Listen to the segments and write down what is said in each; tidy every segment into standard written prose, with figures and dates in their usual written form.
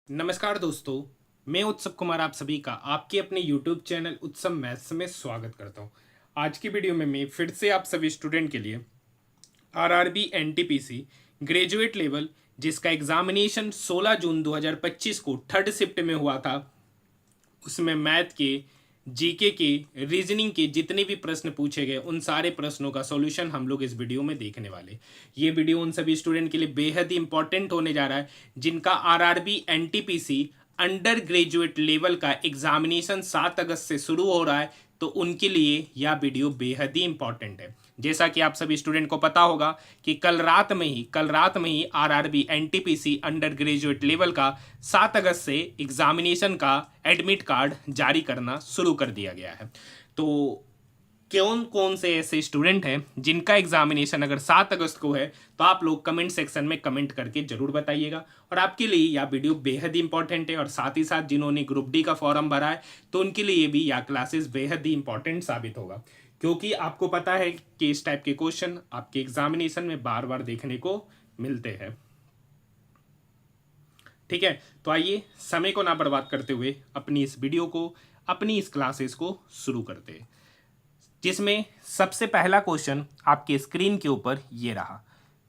नमस्कार दोस्तों, मैं उत्सव कुमार आप सभी का आपके अपने YouTube चैनल उत्सव मैथ्स में स्वागत करता हूं। आज की वीडियो में मैं फिर से आप सभी स्टूडेंट के लिए आरआरबी एनटीपीसी ग्रेजुएट लेवल जिसका एग्जामिनेशन 16 जून 2025 को थर्ड शिफ्ट में हुआ था, उसमें मैथ के, जीके के, रीजनिंग के जितने भी प्रश्न पूछे गए उन सारे प्रश्नों का सॉल्यूशन हम लोग इस वीडियो में देखने वाले। ये वीडियो उन सभी स्टूडेंट के लिए बेहद ही इंपॉर्टेंट होने जा रहा है जिनका RRB NTPC undergraduate level का एग्जामिनेशन 7 अगस्त से शुरू हो रहा है, तो उनके लिए यह वीडियो बेहद ही इंपॉर्टेंट है। जैसा कि आप सभी स्टूडेंट को पता होगा कि कल रात में ही RRB NTPC undergraduate level का 7 अगस्त से एग्जामिनेशन का एडमिट कार्ड जारी करना शुरू कर दिया गया है। तो कौन कौन से ऐसे स्टूडेंट हैं जिनका एग्जामिनेशन अगर 7 अगस्त को है, तो आप लोग कमेंट सेक्शन में कमेंट करके जरूर बताइएगा। और आपके लिए यह वीडियो बेहद ही इंपॉर्टेंट है, और साथ ही साथ जिन्होंने ग्रुप डी का फॉर्म भरा है तो उनके लिए भी यह क्लासेस बेहद ही इंपॉर्टेंट साबित होगा, क्योंकि आपको पता है कि इस टाइप के क्वेश्चन आपके एग्जामिनेशन में बार बार देखने को मिलते हैं। ठीक है, तो आइए समय को ना बर्बाद करते हुए अपनी इस वीडियो को, अपनी इस क्लासेस को शुरू करते हैं, जिसमें सबसे पहला क्वेश्चन आपके स्क्रीन के ऊपर ये रहा।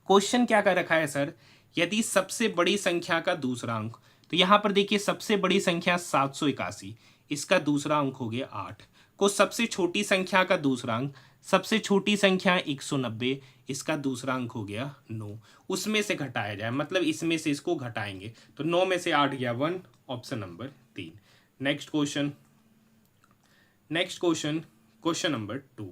क्वेश्चन क्या कर रखा है सर, यदि सबसे बड़ी संख्या का दूसरा अंक, तो यहां पर देखिए सबसे बड़ी संख्या 781, इसका दूसरा अंक हो गया 8, को सबसे छोटी संख्या का दूसरा अंक, सबसे छोटी संख्या 190, इसका दूसरा अंक हो गया 9, उसमें से घटाया जाए, मतलब इसमें से इसको घटाएंगे, तो 9 में से 8 गया 1, option number 3। Next question question number 2।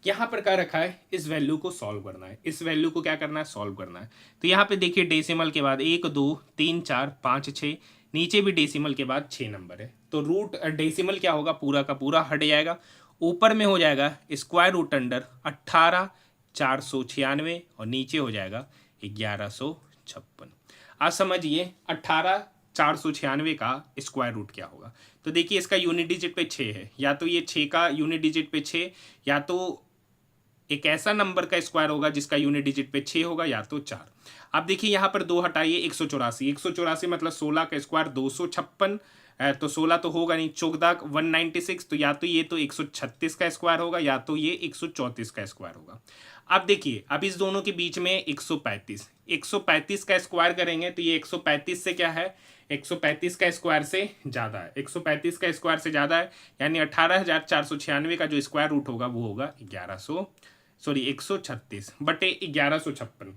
यहां पर क्या रखा है, इस वैल्यू को सॉल्व करना है, इस वैल्यू को क्या करना है, सॉल्व करना है। तो यहाँ पे देखिए डेसिमल के बाद 1 2 3 4 5 6, नीचे भी डेसिमल के बाद 6 नंबर है, तो रूट डेसिमल क्या होगा, पूरा का पूरा हट जाएगा, ऊपर में हो जाएगा स्क्वायर रूट अंडर 18,496 और नीचे हो जाएगा 1156। आज समझिए 18,496 का स्क्वायर रूट क्या होगा। तो देखिए इसका यूनिट डिजिट पे 6 है, या तो ये 6 का यूनिट डिजिट पे 6, या तो एक ऐसा नंबर का स्क्वायर होगा जिसका यूनिट डिजिट पे 6 होगा, या तो 4। अब देखिए यहाँ पर 2 हटाइए, 184 मतलब 16 का स्क्वायर 256, तो 16 तो होगा नहीं, 14 196, तो या तो ये तो 136 का स्क्वायर होगा, या तो ये 134 का स्क्वायर होगा। अब देखिए, अब इस दोनों के बीच में 135 का स्क्वायर करेंगे तो ये 135 से क्या है, 135 का स्क्वायर से ज़्यादा है, 135 का स्क्वायर से ज़्यादा है, यानी 18,496 का जो स्क्वायर रूट होगा वो होगा 136 बटे 1156।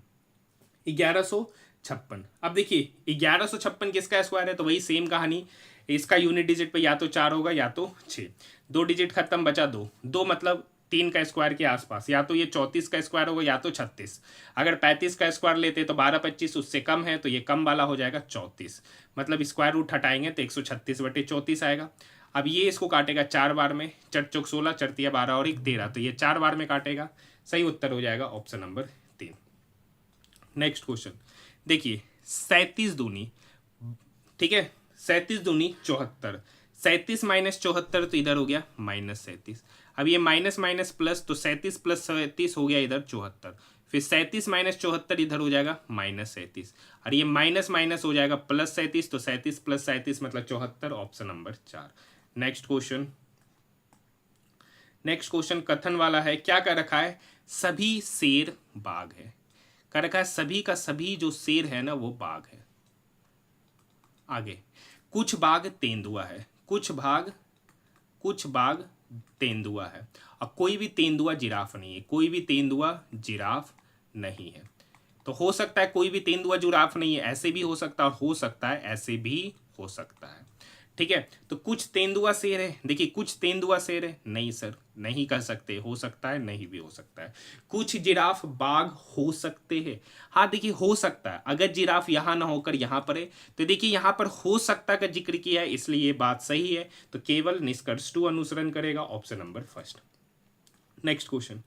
अब देखिए 1156 किसका स्क्वायर है, तो वही सेम कहानी, इसका यूनिट डिजिट पे या तो 4 होगा या तो 6, 2 डिजिट खत्म, बचा 2, 2 मतलब 3 का स्क्वायर के आसपास, या तो ये 34 का स्क्वायर होगा या तो 36। अगर 35 का स्क्वायर लेते तो 12 25 उससे कम है, तो ये कम वाला हो जाएगा 34, मतलब स्क्वायर रूट हटाएंगे तो 136 बटे 34 आएगा। अब ये इसको काटेगा 4 बार में, चट चौक 16, चरतिया 12 और 1 13, तो ये 4 बार में काटेगा, सही उत्तर हो जाएगा ऑप्शन नंबर 3। नेक्स्ट क्वेश्चन देखिए, 37 दूनी, ठीक है, 37 दूनी 74, 37 माइनस 74 तो इधर हो गया -37। अब ये माइनस माइनस प्लस, तो 37 प्लस 37 हो गया इधर 74, फिर 37 माइनस 74 इधर हो जाएगा -37, और ये माइनस माइनस हो जाएगा +37, तो 37 प्लस 37 मतलब 74, ऑप्शन नंबर 4। नेक्स्ट क्वेश्चन कथन वाला है, क्या कर रखा है, सभी शेर बाघ है, कर रखा है सभी का सभी जो शेर है ना वो बाघ है। आगे, कुछ बाघ तेंदुआ है, कुछ बाघ तेंदुआ है, और कोई भी तेंदुआ जिराफ नहीं है, कोई भी तेंदुआ जिराफ नहीं है। तो हो सकता है कोई भी तेंदुआ जिराफ नहीं है, ऐसे भी हो सकता है, और हो सकता है ऐसे भी हो सकता है। ठीक है, तो कुछ तेंदुआ शेर है, देखिए कुछ तेंदुआ शेर है, नहीं सर नहीं कर सकते, हो सकता है नहीं भी हो सकता है। कुछ जिराफ बाघ हो सकते हैं, हाँ देखिए हो सकता है, अगर जिराफ यहाँ ना होकर यहाँ पर है, तो देखिए यहाँ पर हो सकता का जिक्र किया है, इसलिए ये बात सही है, तो केवल निष्कर्ष 2 अनुसरण करेगा, option number 1। Next question,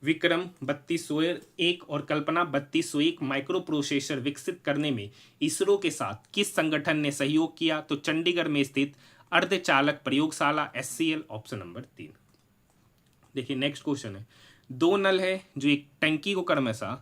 Vikram 3201 और कल्पना 3201 माइक्रो प्रोसेसर विकसित करने में इसरो के साथ किस संगठन ने सहयोग किया, तो चंडीगढ़ में स्थित अर्धचालक प्रयोगशाला SCL, ऑप्शन नंबर 3। देखिए नेक्स्ट क्वेश्चन है, 2 नल है जो एक टंकी को क्रमशः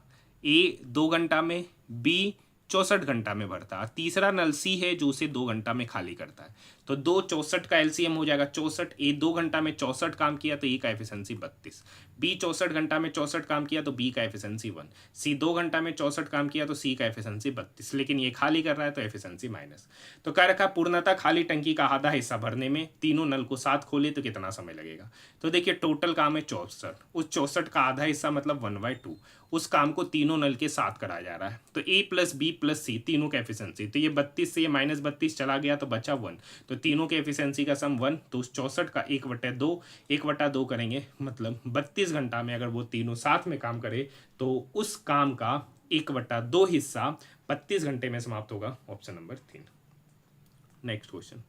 A 2 घंटा में, B 64 घंटा में भरता है। तीसरा नल सी है जो उसे 2 घंटा में खाली करता है। तो 2 64 का एलसीएम हो जाएगा 64। ए 2 घंटा में 64 काम किया तो ए का एफिशिएंसी 32। बी 64 घंटा में 64 काम किया तो बी का एफिशिएंसी 1। सी 2 घंटा में 64 काम किया तो सी का एफिशिएंसी 32, लेकिन ये खाली कर रहा है तो एफिशिएंसी माइनस। तो कह रखा पूर्णतः खाली टंकी का आधा हिस्सा भरने में तीनों नल को साथ खोले तो कितना समय लगेगा। तो देखिए टोटल काम है 64, उस 64 का आधा हिस्सा मतलब 1/2, उस काम को तीनों नल के साथ कराया जा रहा है। तो ए प्लस बी प्लस सी तीनों का एफिशिएंसी, तो ये 32 से ये -32 चला गया तो बचा 1, तो तीनों के एफिशिएंसी का सम 1। तो उस 64 का 1/2 करेंगे मतलब 32 घंटा में अगर वो तीनों साथ में काम करे तो उस काम का 1/2 हिस्सा 32 घंटे में समाप्त होगा। Option number 3। Next question.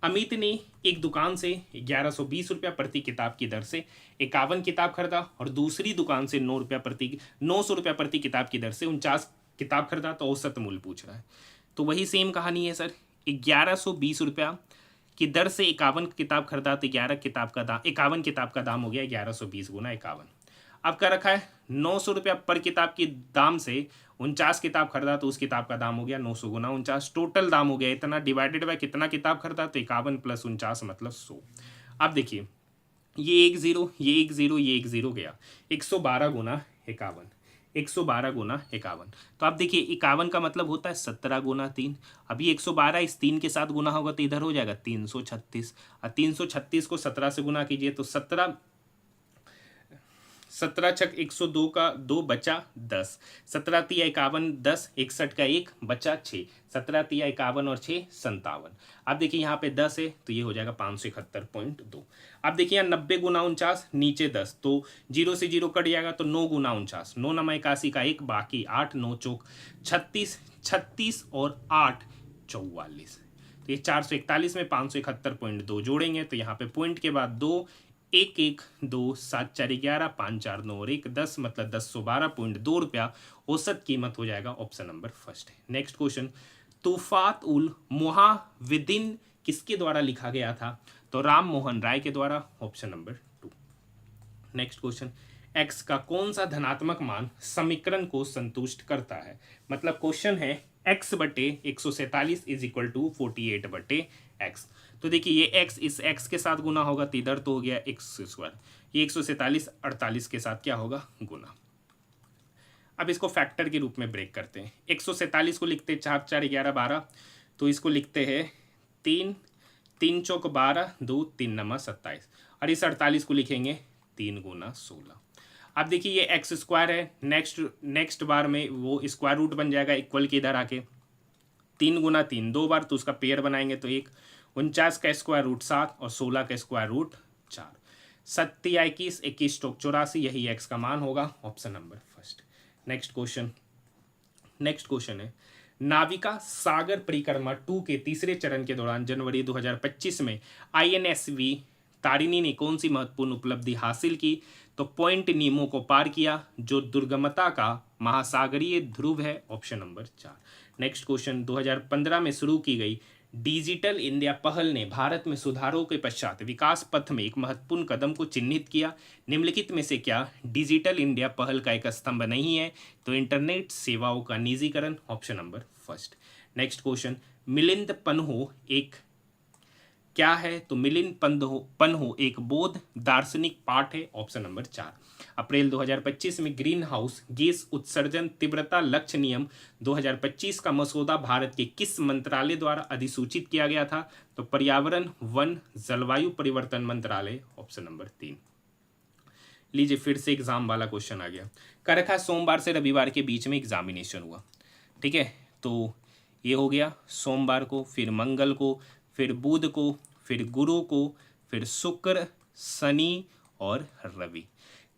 Amit ने एक दुकान से 1120 रुपया प्रति किताब की दर से 51 किताब खरीदा और दूसरी दुकान से 900 रुपया प्रति किताब की दर से 49 किताब खरीदा, तो औसत मूल्य पूछ रहा है। तो वही सेम कहानी है सर, 1120 रुपया की दर से 51 किताब खरीदा तो 51 किताब का दाम हो गया 1120 गुना 51। अब क्या रखा है 900 रुपया पर किताब की दाम से 49 किताब खरीदा तो उस किताब का दाम हो गया 900 गुना 49, टोटल दाम हो गया इतना डिवाइडेड बाय कितना किताब खरीदा तो 51 + 49 मतलब 100। अब देखिए ये 1 0 ये 1 0 ये 1 0 गया 112 गुना 51, 112 गुना 51। तो अब देखिए 51 का मतलब होता है 17 गुना 3। अभी 112 इस 3 के साथ गुना होगा तो इधर हो जाएगा 336, और 336 को 17 से गुना कीजिए तो 17 छक 102 का 2 बचा 10, 17 तिया 51 10, 61 का 1 बचा 6, 17 तिया 51 और 6 57। अब देखिए यहाँ पे 10 है तो ये हो जाएगा 571.2। अब देखिए यहाँ 90 गुना 49 नीचे 10 तो 0 से 0 कट जाएगा तो 9 गुना 49, 9 9 81 का 1 बाकी 8 9 चौक 36, 36 और 8 44। तो ये 441 में 571.2 जोड़ेंगे तो यहाँ पे पॉइंट के बाद 2 1 1 2 7 4 11 5 4 9 और 1 10 मतलब 1012.2 रुपया औसत कीमत हो जाएगा। ऑप्शन नंबर फर्स्ट है। नेक्स्ट क्वेश्चन, तूफात उल मुहाविदिन किसके द्वारा लिखा गया था? तो राम मोहन राय के द्वारा। Option number 2। Next question, x का कौन सा धनात्मक मान समीकरण को संतुष्ट करता है? मतलब क्वेश्चन है x बटे 147 = 48 बटे x। तो देखिए ये x इस x के साथ गुना होगा तो इधर तो हो गया x², ये 147 48 के साथ क्या होगा गुना। अब इसको फैक्टर के रूप में ब्रेक करते हैं। 147 को लिखते हैं 4 4 11 12, तो इसको लिखते हैं 3 3 चौक 12 2 3 9 27, और इस 48 को लिखेंगे 3 गुना 16। अब देखिए ये x² है, नेक्स्ट बार में वो स्क्वायर रूट बन जाएगा इक्वल के इधर आके 3 गुना 3 2 बार तो उसका पेयर बनाएंगे तो 1, 49 का स्क्वायर रूट 7 और 16 का स्क्वायर रूट 4, 7 21 21 चौक 84, यही x का मान होगा। Option number first. Next question है, नाविका सागर परिक्रमा 2 के तीसरे चरण के दौरान जनवरी 2025 में INSV तारिणी ने कौन सी महत्वपूर्ण उपलब्धि हासिल की? तो पॉइंट नीमो को पार किया जो दुर्गमता का महासागरीय ध्रुव है। Option number 4। नेक्स्ट क्वेश्चन, 2015 में शुरू की गई डिजिटल इंडिया पहल ने भारत में सुधारों के पश्चात विकास पथ में एक महत्वपूर्ण कदम को चिन्हित किया। निम्नलिखित में से क्या डिजिटल इंडिया पहल का एक स्तंभ नहीं है? तो इंटरनेट सेवाओं का निजीकरण। Option number first. Next question, Milind पन्हो एक क्या है? तो मिलिंद पन्हो एक बौद्ध दार्शनिक पाठ है। Option number 4। अप्रैल 2025 में ग्रीन हाउस गैस उत्सर्जन तीव्रता लक्ष्य नियम 2025 का मसौदा भारत के किस मंत्रालय द्वारा अधिसूचित किया गया था? तो पर्यावरण वन जलवायु परिवर्तन मंत्रालय। Option number 3। लीजिए फिर से एग्जाम वाला क्वेश्चन आ गया। कर रखा सोमवार से रविवार के बीच में एग्जामिनेशन हुआ, ठीक है। तो ये हो गया सोमवार को, फिर मंगल को, फिर बुध को, फिर गुरु को, फिर शुक्र शनि और रवि।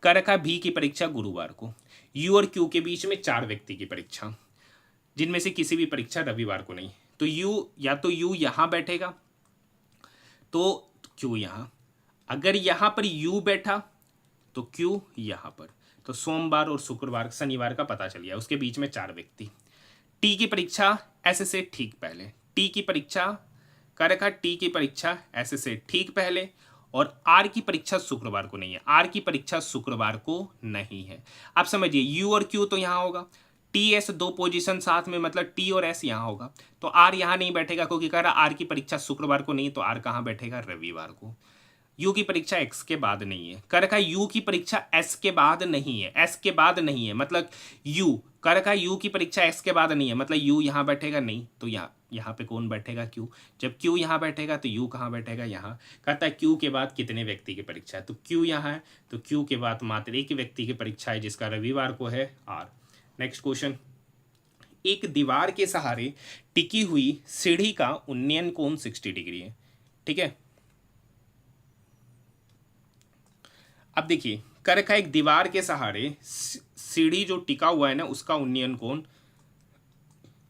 कर रखा भी की परीक्षा गुरुवार को। यू और क्यू के बीच में 4 व्यक्ति की परीक्षा, जिनमें से किसी भी परीक्षा रविवार को नहीं। तो यू यहां बैठेगा तो क्यू यहां, अगर यहां पर यू बैठा तो क्यू यहां पर। तो सोमवार और शुक्रवार शनिवार का पता चल गया, उसके बीच में 4 व्यक्ति। टी की परीक्षा ऐसे से ठीक पहले, टी की परीक्षा कर रखा टी की परीक्षा ऐसे से ठीक पहले, और आर की परीक्षा शुक्रवार को नहीं है, आर की परीक्षा शुक्रवार को नहीं है। आप समझिए यू और क्यू तो यहाँ होगा, टी एस दो पोजीशन साथ में, मतलब टी और एस यहाँ होगा, तो आर यहाँ नहीं बैठेगा क्योंकि कह रहा आर की परीक्षा शुक्रवार को नहीं, तो आर कहाँ बैठेगा, रविवार को। यू की परीक्षा एक्स के बाद नहीं है, कर रखा यू की परीक्षा एस के बाद नहीं है, एस के बाद नहीं है, मतलब यू कर रखा यू की परीक्षा एक्स के बाद नहीं है, मतलब यू यहाँ बैठेगा नहीं, तो यहाँ पे कौन बैठेगा, क्यू। जब क्यू यहाँ बैठेगा तो यू कहाँ बैठेगा, यहाँ। कहता है क्यू के बाद कितने व्यक्ति की परीक्षा है, तो क्यू यहाँ है, तो क्यू के बाद मात्र एक व्यक्ति की परीक्षा है जिसका रविवार को है, आर। नेक्स्ट क्वेश्चन, एक दीवार के सहारे टिकी हुई सीढ़ी का उन्नयन कोण 60 डिग्री है, ठीक है। अब देखिए कर रखा एक दीवार के सहारे सीढ़ी जो टिका हुआ है ना, उसका उन्नयन कोण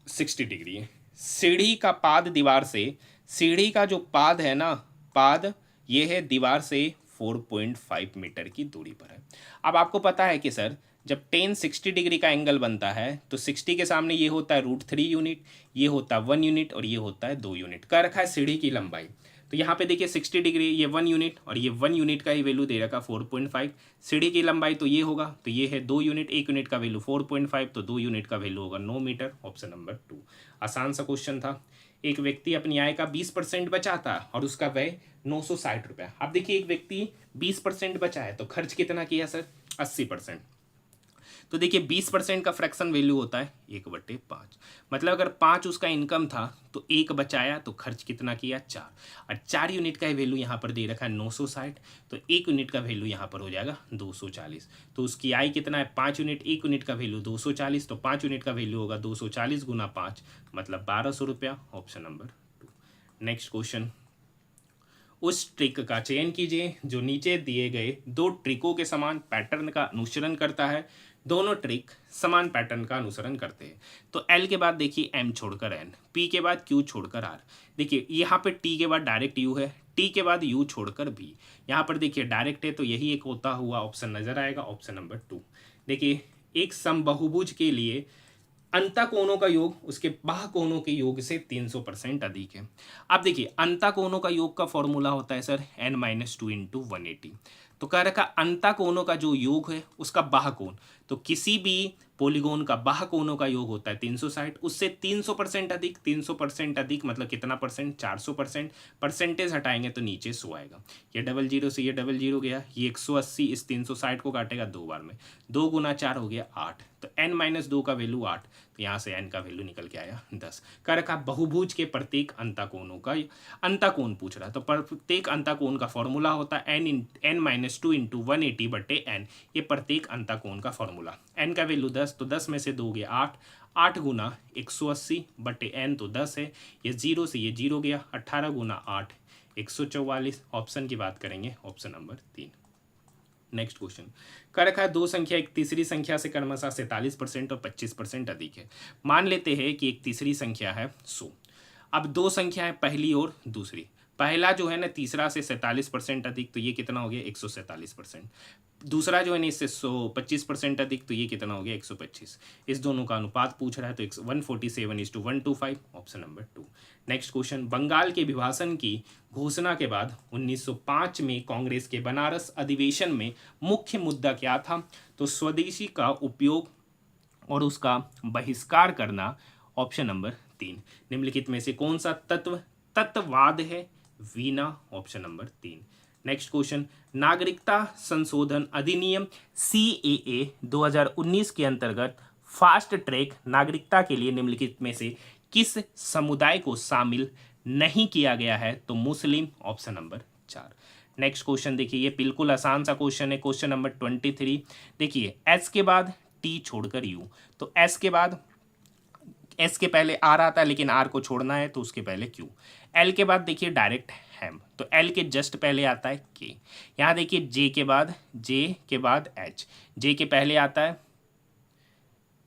60 डिग्री है। सीढ़ी का पाद दीवार से, सीढ़ी का जो पाद है ना, पाद ये है दीवार से 4.5 मीटर की दूरी पर है। अब आपको पता है कि सर जब टेन 60 डिग्री का एंगल बनता है तो 60 के सामने ये होता है √3 यूनिट, ये होता है 1 यूनिट और ये होता है 2 यूनिट। कर रखा है सीढ़ी की लंबाई, तो यहाँ पे देखिए 60 डिग्री ये 1 यूनिट और ये 1 यूनिट का ही वैल्यू दे रखा 4.5। सीढ़ी की लंबाई तो ये होगा, तो ये है 2 यूनिट, 1 यूनिट का वैल्यू 4.5, तो 2 यूनिट का वैल्यू होगा 9 मीटर। Option number 2। आसान सा क्वेश्चन था। एक व्यक्ति अपनी आय का 20% बचाता है और उसका व्यय 960 रुपया। अब देखिए एक व्यक्ति 20% बचा है तो खर्च कितना किया सर, 80%। तो देखिए 20% का फ्रैक्शन वैल्यू होता है 1/5, मतलब अगर 5 उसका इनकम था तो 1 बचाया तो खर्च कितना किया, 4। और 4 यूनिट का वैल्यू यहाँ पर दे रखा है 960, तो 1 यूनिट का वैल्यू यहाँ पर हो जाएगा 240। तो उसकी आय कितना है, 5 यूनिट, 1 यूनिट का वैल्यू 240, तो 5 यूनिट का वैल्यू होगा 240 गुना 5, मतलब 1200 रुपया। Option number 2। नेक्स्ट क्वेश्चन, उस ट्रिक का चयन कीजिए जो नीचे दिए गए 2 ट्रिकों के समान पैटर्न का अनुसरण करता है। दोनों ट्रिक समान पैटर्न का अनुसरण करते हैं। तो L के बाद देखिए M छोड़कर N, P के बाद Q छोड़कर R। देखिए यहाँ पे T के बाद डायरेक्ट U है, T के बाद U छोड़कर B। यहाँ पर देखिए डायरेक्ट है तो यही एक होता हुआ ऑप्शन नजर आएगा, ऑप्शन नंबर 2। देखिए एक समबाहुभुज के लिए अंतःकोणों का योग उसके बाह्यकोणों के योग से 300% अधिक है। अब देखिए अंतःकोणों का योग का फॉर्मूला होता है सर n-2 इंटू 180। तो कह रखा अंतःकोणों का जो योग है उसका बाह्यकोण, तो किसी भी पॉलीगोन का बाह्यकोणों का योग होता है 360, उससे 300% अधिक। 300% अधिक मतलब कितना परसेंट, 400%। परसेंटेज हटाएंगे तो नीचे 100 आएगा। ये 00 से ये 00 गया, ये 180 इस 360 को काटेगा 2 बार में, 2 गुना 4 हो गया 8, तो n-2 का वैल्यू 8, तो यहाँ से n का वैल्यू निकल के आया 10। कह रखा बहुभुज के प्रत्येक अंतःकोणों का अंतःकोण पूछ रहा है, तो प्रत्येक अंतःकोण का फॉर्मूला होता है n-2 इंटू 180/n, ये प्रत्येक अंतःकोण का फॉर्मूला। n का वैल्यू 10, तो 10 में से 2 गया 8, 8 गुना 180/n तो 10 है, ये 0 से ये 0 गया, 18 गुना 8 144। ऑप्शन की बात करेंगे, ऑप्शन नंबर 3। नेक्स्ट क्वेश्चन, कर रखा है 2 संख्या एक तीसरी संख्या से क्रमशः 47% और 25% अधिक है। मान लेते हैं कि एक तीसरी संख्या है 100। अब 2 संख्या है पहली और दूसरी, पहला जो है ना तीसरा से 47% अधिक, तो ये कितना हो गया 147%। दूसरा जो है ना इससे 125% अधिक, तो ये कितना हो गया 125। इस दोनों का अनुपात पूछ रहा है, तो 147:125। Option number 2। Next question, Bengal के विभाजन की घोषणा के बाद 1905 में कांग्रेस के बनारस अधिवेशन में मुख्य मुद्दा क्या था, तो स्वदेशी का उपयोग और उसका बहिष्कार करना। Option number 3। निम्नलिखित में से कौन सा तत्ववाद है, Veena. Option number 3। Next question, नागरिकता संशोधन अधिनियम CAA 2019 के अंतर्गत फास्ट ट्रैक नागरिकता के लिए निम्नलिखित में से किस समुदाय को शामिल नहीं किया गया है, तो मुस्लिम। Option number 4। नेक्स्ट क्वेश्चन देखिए, ये बिल्कुल आसान सा क्वेश्चन है, क्वेश्चन नंबर 23। देखिए S के बाद T छोड़कर U, तो S के बाद S के पहले R आता है लेकिन R को छोड़ना है तो उसके पहले Q। L के बाद देखिए डायरेक्ट हैम, तो L के जस्ट पहले आता है K। यहाँ देखिए J के बाद H, J के पहले आता है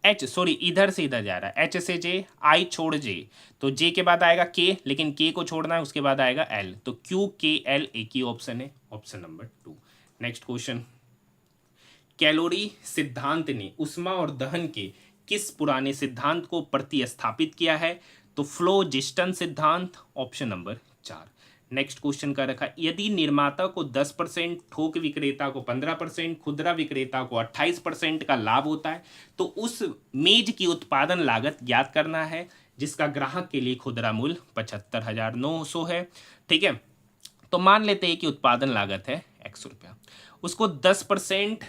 H, सॉरी इधर से इधर जा रहा है, H से J, I छोड़ J, तो J के बाद आएगा K, लेकिन K को छोड़ना है, उसके बाद आएगा L, तो Q K L एक ही ऑप्शन है, option number 2। Next question, calorie सिद्धांत ने ऊष्मा और दहन के किस पुराने सिद्धांत को प्रतिस्थापित किया है, तो फ्लोजिस्टन सिद्धांत। Option number 4। नेक्स्ट क्वेश्चन का रखा, यदि निर्माता को 10%, थोक विक्रेता को 15%, खुदरा विक्रेता को 28% का लाभ होता है तो उस मेज की उत्पादन लागत ज्ञात करना है जिसका ग्राहक के लिए खुदरा मूल्य 75,900 है। ठीक है, तो मान लेते हैं कि उत्पादन लागत है ₹100, उसको 10%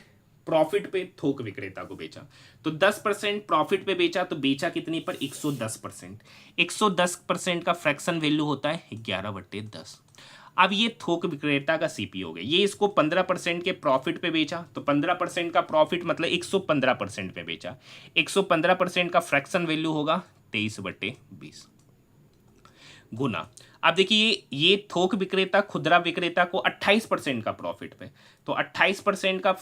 प्रॉफिट पे थोक विक्रेता को बेचा, तो 10% प्रॉफिट पे बेचा तो बेचा कितनी पर 110%। 110% का फ्रैक्शन वैल्यू होता है 11/10। अब ये थोक विक्रेता का सीपी हो गया, ये इसको 15% के प्रॉफिट पे बेचा तो 15% का प्रॉफिट मतलब 115% पे बेचा, 115% का फ्रैक्शन वैल्यू होगा 23/20 गुना। अब देखिए ये थोक विक्रेता खुदरा विक्रेता को 28% का प्रॉफिट पे, तो 28% का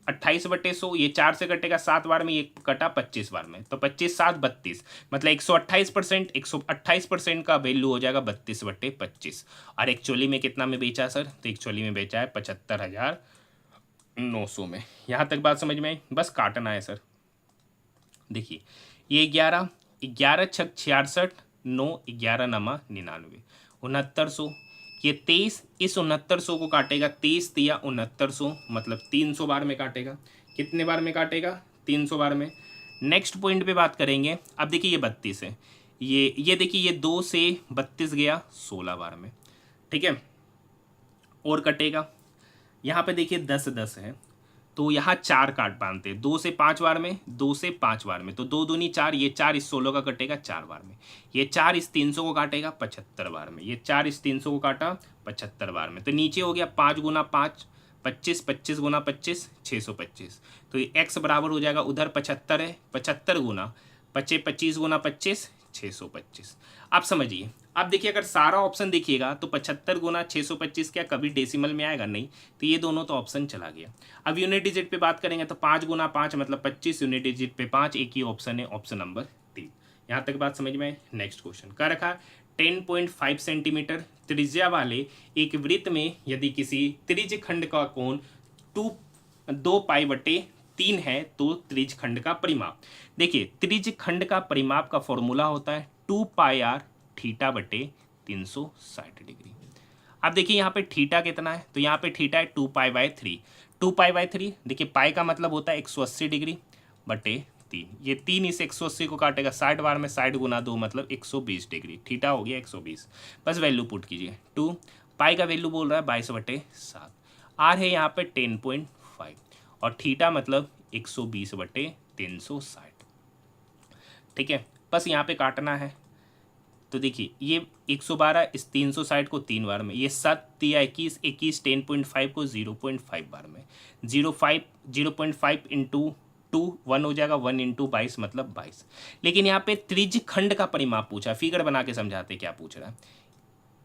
28/100, ये 4 से कटेगा 7 बार में, ये कटा 25 बार में, तो 25 7 32 मतलब 128%, 128% का वैल्यू हो जाएगा 32/25। और एक्चुअली में कितना में बेचा सर, तो एक्चुअली में बेचा है 75,900 में। यहाँ तक बात समझ में आई, बस काटना है सर। देखिए ये 11 11 छक 66, 9 11 नमा 99, 6900, ये 23 इस 6900 को काटेगा, 23 तिया 6900 मतलब 300 बार में काटेगा। कितने बार में काटेगा, 300 बार में। नेक्स्ट पॉइंट पे बात करेंगे। अब देखिए ये 32 है, ये देखिए ये 2 से 32 गया 16 बार में। ठीक है, और कटेगा यहाँ पे देखिए 10 10 है तो यहाँ 4 काट बांधते हैं, 2 से 5 बार में, 2 से 5 बार में, तो 2 दूनी 4, ये 4 इस 16 का कटेगा 4 बार में, ये 4 इस 300 को काटेगा 75 बार में, ये 4 इस 300 को काटा 75 बार में, तो नीचे हो गया 5 गुना 5 25, 25 गुना 25 625, तो ये x बराबर हो जाएगा, उधर 75 है, 75 गुना 25 गुना 25 625। आप समझिए, अब देखिए अगर सारा ऑप्शन देखिएगा तो 75 गुना 625 क्या कभी डेसिमल में आएगा, नहीं, तो ये दोनों तो ऑप्शन चला गया। अब यूनिट डिजिट पे बात करेंगे तो 5 गुना 5 मतलब 25, यूनिट डिजिट पे 5, एक ही ऑप्शन है, ऑप्शन नंबर 3। यहाँ तक बात समझ में आए। नेक्स्ट क्वेश्चन क्या रखा, 10.5 सेंटीमीटर त्रिज्या वाले एक वृत्त में यदि किसी त्रिज्य खंड का कोण 2π/3 है तो त्रिज्य खंड का परिमाप। देखिए त्रिज्य खंड का परिमाप का फॉर्मूला होता है 2πr θ/360 डिग्री। अब देखिए यहाँ पे थीटा कितना है, तो यहाँ पे थीटा है 2π/3। 2π/3 देखिए पाई का मतलब होता है 180 डिग्री बटे 3, ये 3 इस 180 को काटेगा 60 बार में, 60 गुना 2 मतलब 120 डिग्री, थीटा हो गया 120। बस वैल्यू पुट कीजिए, 2 पाई का वैल्यू बोल रहा है 22/7, आर है यहाँ पे 10.5 और थीटा मतलब 120/360। ठीक है, बस यहाँ पे काटना है। तो देखिए ये 112 इस 360 को 3 बार में, ये 7 या 21 21 10.5 को 0.5 बार में, 0.5 इंटू 2 1 हो जाएगा, 1 इंटू 22 मतलब 22। लेकिन यहाँ पे त्रिज्य खंड का परिमाप पूछा, फिगर बना के समझाते क्या पूछ रहा है।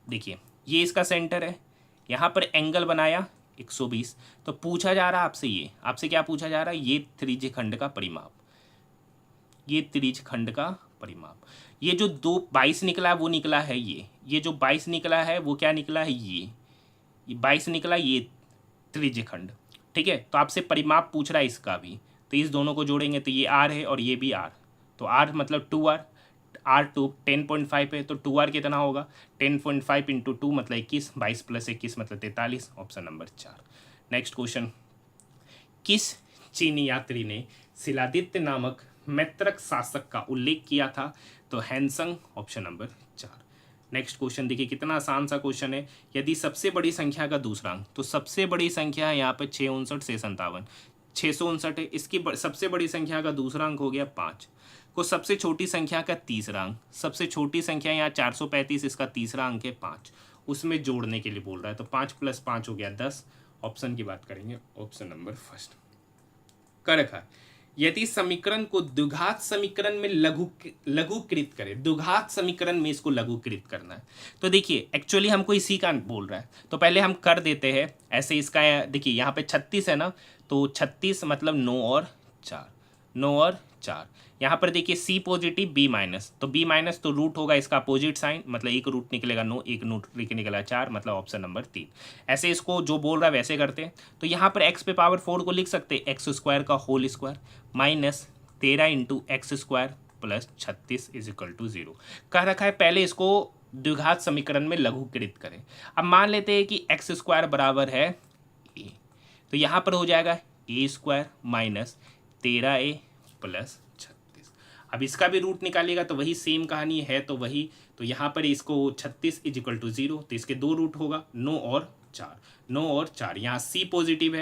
देखिए ये इसका सेंटर है, यहाँ पर एंगल बनाया 120, तो पूछा जा रहा है आपसे, ये आपसे क्या पूछा जा रहा है, ये त्रिज्य खंड का परिमाप, ये त्रिज्य खंड का परिमाप। ये जो 22 निकला है वो निकला है, ये जो 22 निकला है वो क्या निकला है, ये 22 निकला, ये त्रिज्य खंड। ठीक है, तो आपसे परिमाप पूछ रहा है इसका भी, तो इस दोनों को जोड़ेंगे तो ये आर है और ये भी आर, तो आर मतलब 2r, R2 10.5 है तो 2r कितना होगा, 10.5 इंटू 2 मतलब 21, 22 + 21 मतलब 43, ऑप्शन नंबर 4। नेक्स्ट क्वेश्चन, किस चीनी यात्री ने शिलादित्य नामक मैत्रक शासक का उल्लेख किया था, तो हैंसंग, ऑप्शन नंबर 4। नेक्स्ट क्वेश्चन देखिए कितना आसान सा क्वेश्चन है, यदि सबसे बड़ी संख्या का दूसरा अंक, तो सबसे बड़ी संख्या है यहाँ पे 659 से 57, 659 है, इसकी सबसे बड़ी संख्या का दूसरा अंक हो गया 5, को सबसे छोटी संख्या का तीसरा अंक, सबसे छोटी संख्या यहाँ 435, इसका तीसरा अंक है 5, उसमें जोड़ने के लिए बोल रहा है, तो 5 + 5 हो गया 10, ऑप्शन की बात करेंगे, ऑप्शन नंबर 1 कर रखा है। यदि समीकरण को द्विघात समीकरण में लघुकृत करें, द्विघात समीकरण में इसको लघुकृत करना है, तो देखिए एक्चुअली हमको इसी का बोल रहा है, तो पहले हम कर देते हैं ऐसे। इसका देखिए यहाँ पे 36 है ना, तो 36 मतलब 9 और 4, 9 और 4। यहाँ पर देखिए सी पॉजिटिव बी माइनस, तो बी माइनस तो रूट होगा इसका अपोजिट साइन, मतलब एक रूट निकलेगा 9, एक रूट निकलेगा 4, मतलब ऑप्शन नंबर 3। ऐसे इसको जो बोल रहा है वैसे करते हैं। तो यहाँ पर x पे पावर 4 को लिख सकते हैं x² का whole square minus 13 into x² plus 36 is equal to 0 कह रखा है। पहले इसको द्विघात समीकरण में लघुकृत करें। अब मान लेते हैं कि एक्स स्क्वायर बराबर है ए, तो यहाँ पर हो जाएगा ए स्क्वायर माइनस 13a प्लस 36। अब इसका भी रूट निकालिएगा तो वही सेम कहानी है, तो वही, तो यहाँ पर इसको 36 इज इक्वल टू 0, तो इसके दो रूट होगा 9 और 4, 9 और 4। यहाँ सी पॉजिटिव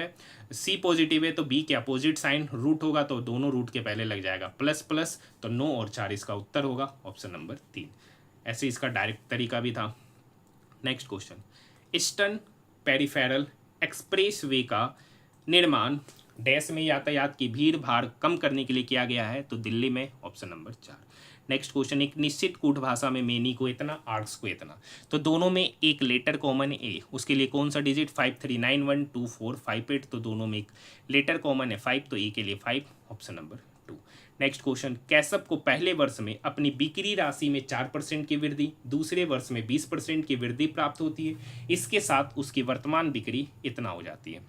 है तो बी के अपोजिट साइन रूट होगा, तो दोनों रूट के पहले लग जाएगा प्लस प्लस, तो 9 और 4 इसका उत्तर होगा ऑप्शन नंबर 3। ऐसे इसका डायरेक्ट तरीका भी था। Next question, eastern peripheral express way का निर्माण डैश में यातायात की भीड़ भाड़ कम करने के लिए किया गया है, तो दिल्ली में, ऑप्शन नंबर 4। नेक्स्ट क्वेश्चन, एक निश्चित कूट भाषा में मेनी को इतना, आर्क्स को इतना, तो दोनों में एक लेटर कॉमन है ए, उसके लिए कौन सा डिजिट 53912458, तो दोनों में एक लेटर कॉमन है 5, तो ए के लिए 5, option number 2। Next question, Keshav को पहले वर्ष में अपनी बिक्री राशि में 4% की वृद्धि, दूसरे वर्ष में 20% की वृद्धि प्राप्त होती है, इसके साथ उसकी वर्तमान बिक्री इतना हो जाती है।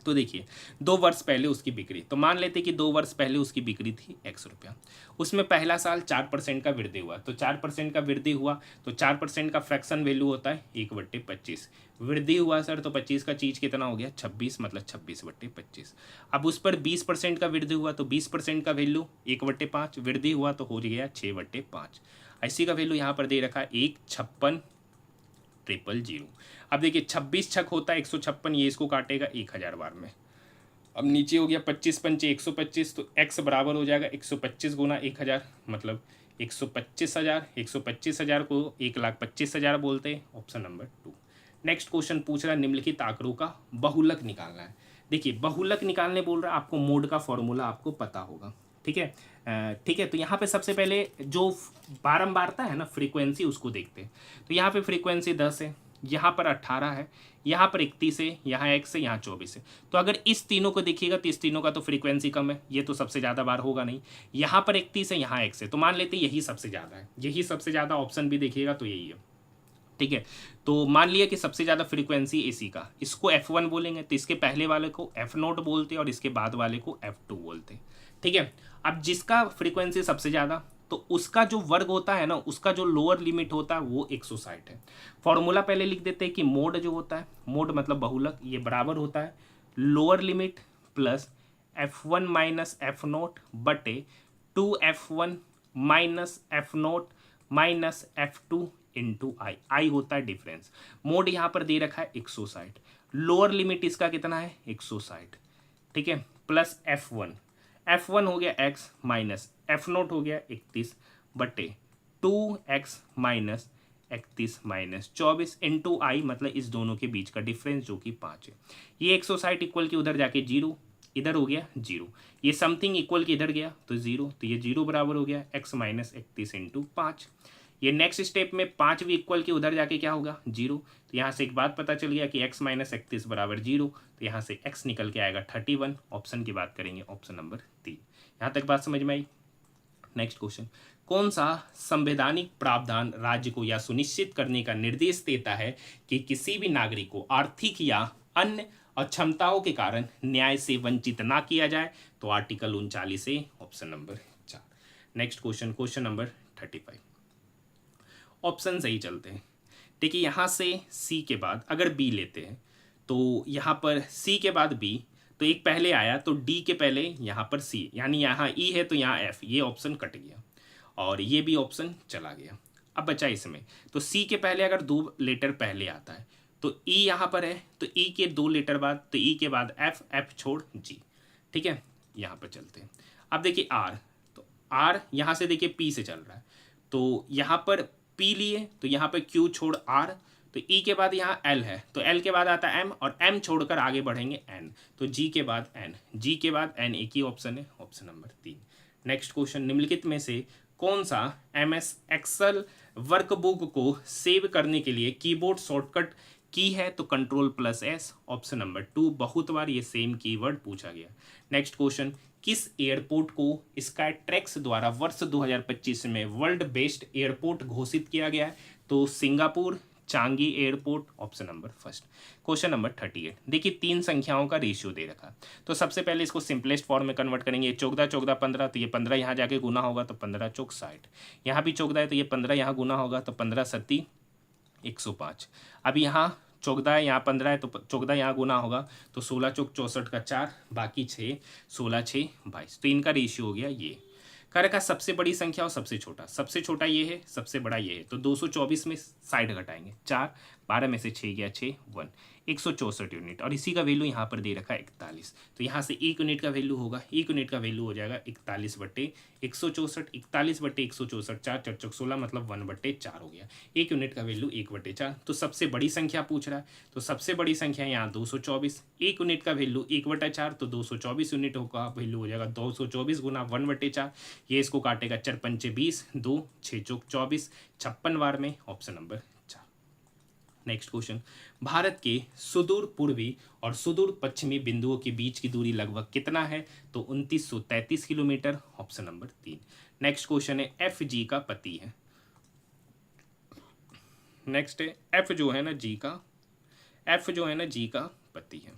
तो देखिए 2 वर्ष पहले उसकी बिक्री, तो मान लेते कि 2 वर्ष पहले उसकी बिक्री थी X रुपया, उसमें पहला साल 4% का वृद्धि हुआ, तो 4% का वृद्धि हुआ तो 4% का फ्रैक्शन वैल्यू होता है 1/25, वृद्धि हुआ सर तो 25 का चीज़ कितना हो गया 26, मतलब 26/25। अब उस पर 20% का वृद्धि हुआ तो 20% का वैल्यू 1/5, वृद्धि हुआ तो हो गया 6/5। इसी का वैल्यू यहाँ पर दे रखा है 156,000। अब देखिए 26 छक होता है 156, ये इसको काटेगा 1000 बार में। अब नीचे हो गया 25 पंचे 125, तो x बराबर हो जाएगा 125 गुना 1000, मतलब 125,000। 125,000 को 1,25,000 बोलते हैं, ऑप्शन नंबर 2। नेक्स्ट क्वेश्चन पूछ रहा है निम्नलिखित आंकड़ों का बहुलक निकालना है। देखिए बहुलक निकालने बोल रहा है, आपको मोड का फॉर्मूला आपको पता होगा, ठीक है। ठीक है, तो यहाँ पे सबसे पहले जो बारंबारता है ना फ्रीक्वेंसी, उसको देखते हैं। तो यहाँ पे फ्रीक्वेंसी 10 है, यहाँ पर 18 है, यहाँ पर 31 है, यहाँ x है, यहाँ 24 है। तो अगर इस तीनों को देखिएगा तो इस तीनों का तो फ्रीक्वेंसी कम है, ये तो सबसे ज़्यादा बार होगा नहीं। यहाँ पर 31 है, यहाँ x है, तो मान लेते यही सबसे ज़्यादा है, यही सबसे ज़्यादा ऑप्शन भी देखिएगा तो यही है, ठीक है। तो मान लिया कि सबसे ज़्यादा फ्रीक्वेंसी इसी का, इसको F1 बोलेंगे, तो इसके पहले वाले को F0 बोलते और इसके बाद वाले को F2 बोलते, ठीक है। अब जिसका फ्रीक्वेंसी सबसे ज़्यादा, तो उसका जो वर्ग होता है ना, उसका जो लोअर लिमिट होता है वो 160 है। फॉर्मूला पहले लिख देते हैं कि मोड जो होता है, मोड मतलब बहुलक, ये बराबर होता है lower limit plus F1 minus F0 बटे 2F1 minus F0 minus F2 into I, I होता है डिफरेंस। मोड यहाँ पर दे रखा है 160, लोअर लिमिट इसका कितना है 160, ठीक है, प्लस F1 हो गया x माइनस F0 हो गया 31 बटे 2x माइनस 31 माइनस 24 इंटू आई, मतलब इस दोनों के बीच का डिफरेंस जो कि 5 है। ये 160 इक्वल के उधर जाके 0, इधर हो गया 0, ये समथिंग इक्वल के इधर गया तो 0, तो ये 0 बराबर हो गया x माइनस 31 इंटू 5। ये नेक्स्ट स्टेप में 5 भी इक्वल के उधर जाके क्या होगा 0, तो यहाँ से एक बात पता चल गया कि x माइनस 31 बराबर 0, तो यहाँ से x निकल के आएगा 31। ऑप्शन की बात करेंगे, ऑप्शन नंबर 3। यहाँ तक बात समझ में आई। नेक्स्ट क्वेश्चन, कौन सा संवैधानिक प्रावधान राज्य को यह सुनिश्चित करने का निर्देश देता है कि किसी भी नागरिक को आर्थिक या अन्य अक्षमताओं के कारण न्याय से वंचित ना किया जाए, तो आर्टिकल 39 है, option number 4। Next question, question number 35। Option सही चलते हैं, देखिए यहाँ से सी के बाद अगर बी लेते हैं तो यहाँ पर सी के बाद बी, तो एक पहले आया तो डी के पहले यहाँ पर सी, यानी यहाँ ई है तो यहाँ एफ, ये ऑप्शन कट गया और ये भी ऑप्शन चला गया। अब बचा इसमें, तो सी के पहले अगर 2 लेटर पहले आता है तो ई यहाँ पर है, तो ई के 2 लेटर बाद, तो ई के बाद एफ, एफ छोड़ जी, ठीक है। यहाँ पर चलते हैं। अब देखिए आर, तो आर यहाँ से देखिए पी से चल रहा है, तो यहाँ पर पी लिए तो यहाँ पर क्यू छोड़ आर, तो ई के बाद यहाँ एल है, तो एल के बाद आता है एम, और एम छोड़कर आगे बढ़ेंगे एन, तो जी के बाद एन, जी के बाद एन, एक ही ऑप्शन है, ऑप्शन नंबर 3। नेक्स्ट क्वेश्चन, निम्नलिखित में से कौन सा MS एक्सेल वर्कबुक को सेव करने के लिए कीबोर्ड शॉर्टकट की है, तो Ctrl+S, ऑप्शन नंबर 2। बहुत बार ये सेम कीवर्ड पूछा गया। नेक्स्ट क्वेश्चन, किस एयरपोर्ट को स्काईट्रैक्स द्वारा वर्ष 2025 में वर्ल्ड बेस्ट एयरपोर्ट घोषित किया गया है, तो Singapore, Changi airport, option number first. Question number 38, देखिए 3 संख्याओं का रेशियो दे रखा। तो सबसे पहले इसको सिंपलेस्ट फॉर्म में कन्वर्ट करेंगे। 14 14 15, तो ये 15 यहाँ जाके गुना होगा तो 15 चौक 60। यहाँ भी 14 है तो ये 15 यहाँ गुना होगा तो 15 सत्ती 105। अब यहाँ 14 है, यहाँ 15 है तो 14 यहाँ गुना होगा तो 16 चौक 64 का 4, बाकी 6, 16 6 22। तो इनका रेशियो हो गया ये। कह रखा सबसे बड़ी संख्या और सबसे छोटा ये है, सबसे बड़ा ये है। तो 224 में 60 घटाएंगे 4, 12 में से 6 गया 6 1, 164 यूनिट। और इसी का वैल्यू यहाँ पर दे रखा है 41। तो यहाँ से 1 यूनिट का वैल्यू होगा, 1 यूनिट का वैल्यू हो जाएगा 41 बट्टे 164, 41 बट्टे 164, 4 4 चौक 16 मतलब 1/4 हो गया। 1 यूनिट का वैल्यू 1/4। तो सबसे बड़ी संख्या पूछ रहा है, तो सबसे बड़ी संख्या यहाँ 224, 1 यूनिट का वैल्यू 1/4, तो 224 यूनिट का वैल्यू हो जाएगा 224 गुना 1/4। ये इसको काटेगा 4 पंचे 20, 2 6 चौक 24, 56 बार में, option number 4। Next question, Bharat के सुदूर पूर्वी और सुदूर पश्चिमी बिंदुओं के बीच की दूरी लगभग कितना है? तो 2933 kilometre, option number 3। Next question है एफ जी का पति है। नेक्स्ट है एफ जो है ना जी का पति है।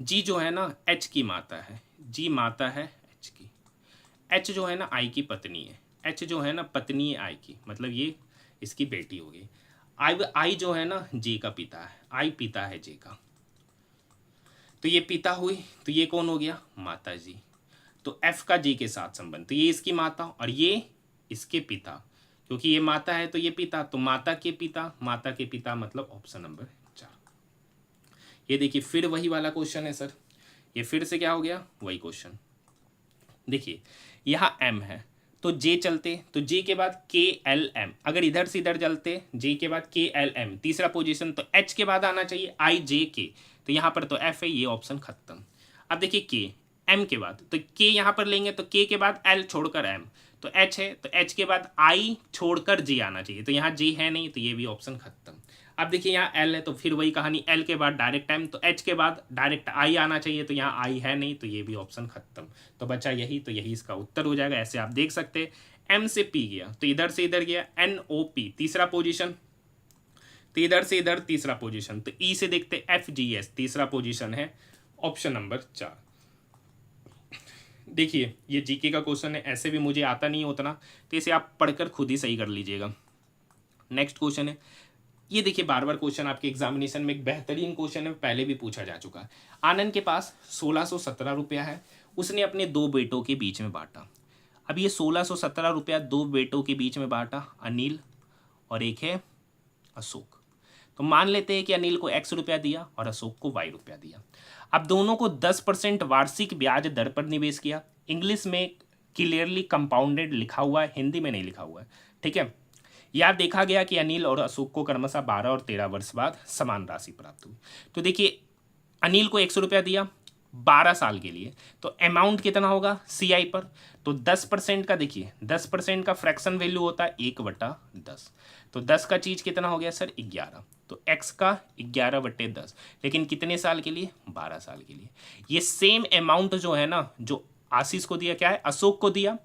जी जो है ना एच की माता है, जी माता है एच की। एच जो है ना आई की पत्नी है, एच जो है ना पत्नी है आई की, मतलब ये इसकी बेटी हो गई। आई जो है ना जे का पिता है, आई पिता है जे का, तो ये पिता हुई, तो ये कौन हो गया? माता जी। तो एफ का जे के साथ संबंध, तो ये इसकी माता और ये इसके पिता, क्योंकि ये माता है तो ये पिता, तो माता के पिता मतलब ऑप्शन नंबर 4। ये देखिए फिर वही वाला क्वेश्चन है सर, ये फिर से क्या हो गया? वही क्वेश्चन। देखिए यहाँ एम है तो जे चलते, तो जे के बाद के एल एम, अगर इधर से इधर चलते जे के बाद के एल एम तीसरा पोजीशन, तो एच के बाद आना चाहिए आई जे के, तो यहाँ पर तो एफ है, ये ऑप्शन खत्म। अब देखिए के एम के बाद, तो के यहाँ पर लेंगे तो के के बाद एल छोड़कर एम, तो एच है, तो एच के बाद आई छोड़कर जे आना चाहिए, तो यहाँ जे है नहीं, तो ये भी ऑप्शन खत्म। अब देखिए यहाँ एल है तो फिर वही कहानी, एल के बाद डायरेक्ट एम, तो एच के बाद डायरेक्ट आई आना चाहिए, तो यहाँ आई है नहीं, तो ये भी ऑप्शन खत्म। तो बचा यही, तो यही इसका उत्तर हो जाएगा। ऐसे आप देख सकते हैं एम से पी गया तो इधर से इधर गया, एन ओ पी तीसरा पोजीशन, तो इधर से इधर तीसरा पोजीशन, तो ई से देखते एफ जी एस तीसरा पोजीशन है, ऑप्शन नंबर 4। देखिए ये जीके का क्वेश्चन है, ऐसे भी मुझे आता नहीं उतना, तो इसे आप पढ़कर खुद ही सही कर लीजिएगा। नेक्स्ट क्वेश्चन है, ये देखिए बार बार क्वेश्चन आपके एग्जामिनेशन में एक बेहतरीन क्वेश्चन है, पहले भी पूछा जा चुका है। आनंद के पास 1617 रुपया है, उसने अपने 2 बेटों के बीच में बांटा। अब ये 1617 रुपया 2 बेटों के बीच में बांटा, अनिल और एक है अशोक। तो मान लेते हैं कि अनिल को x रुपया दिया और अशोक को y रुपया दिया। अब दोनों को 10% वार्षिक ब्याज दर पर निवेश किया। इंग्लिश में क्लियरली कंपाउंडेड लिखा हुआ है, हिंदी में नहीं लिखा हुआ है, ठीक है। यह देखा गया कि अनिल और अशोक को क्रमशः 12 और 13 वर्ष बाद समान राशि प्राप्त हुई। तो देखिए अनिल को 100 रुपया दिया 12 साल के लिए, तो अमाउंट कितना होगा CI पर? तो 10% का, देखिए 10% का फ्रैक्शन वैल्यू होता है 1/10, तो 10 का चीज़ कितना हो गया सर? 11, तो x का 11/10, लेकिन कितने साल के लिए? 12 साल के लिए। ये सेम अमाउंट जो है ना, जो आशीष को दिया, क्या है अशोक को दिया,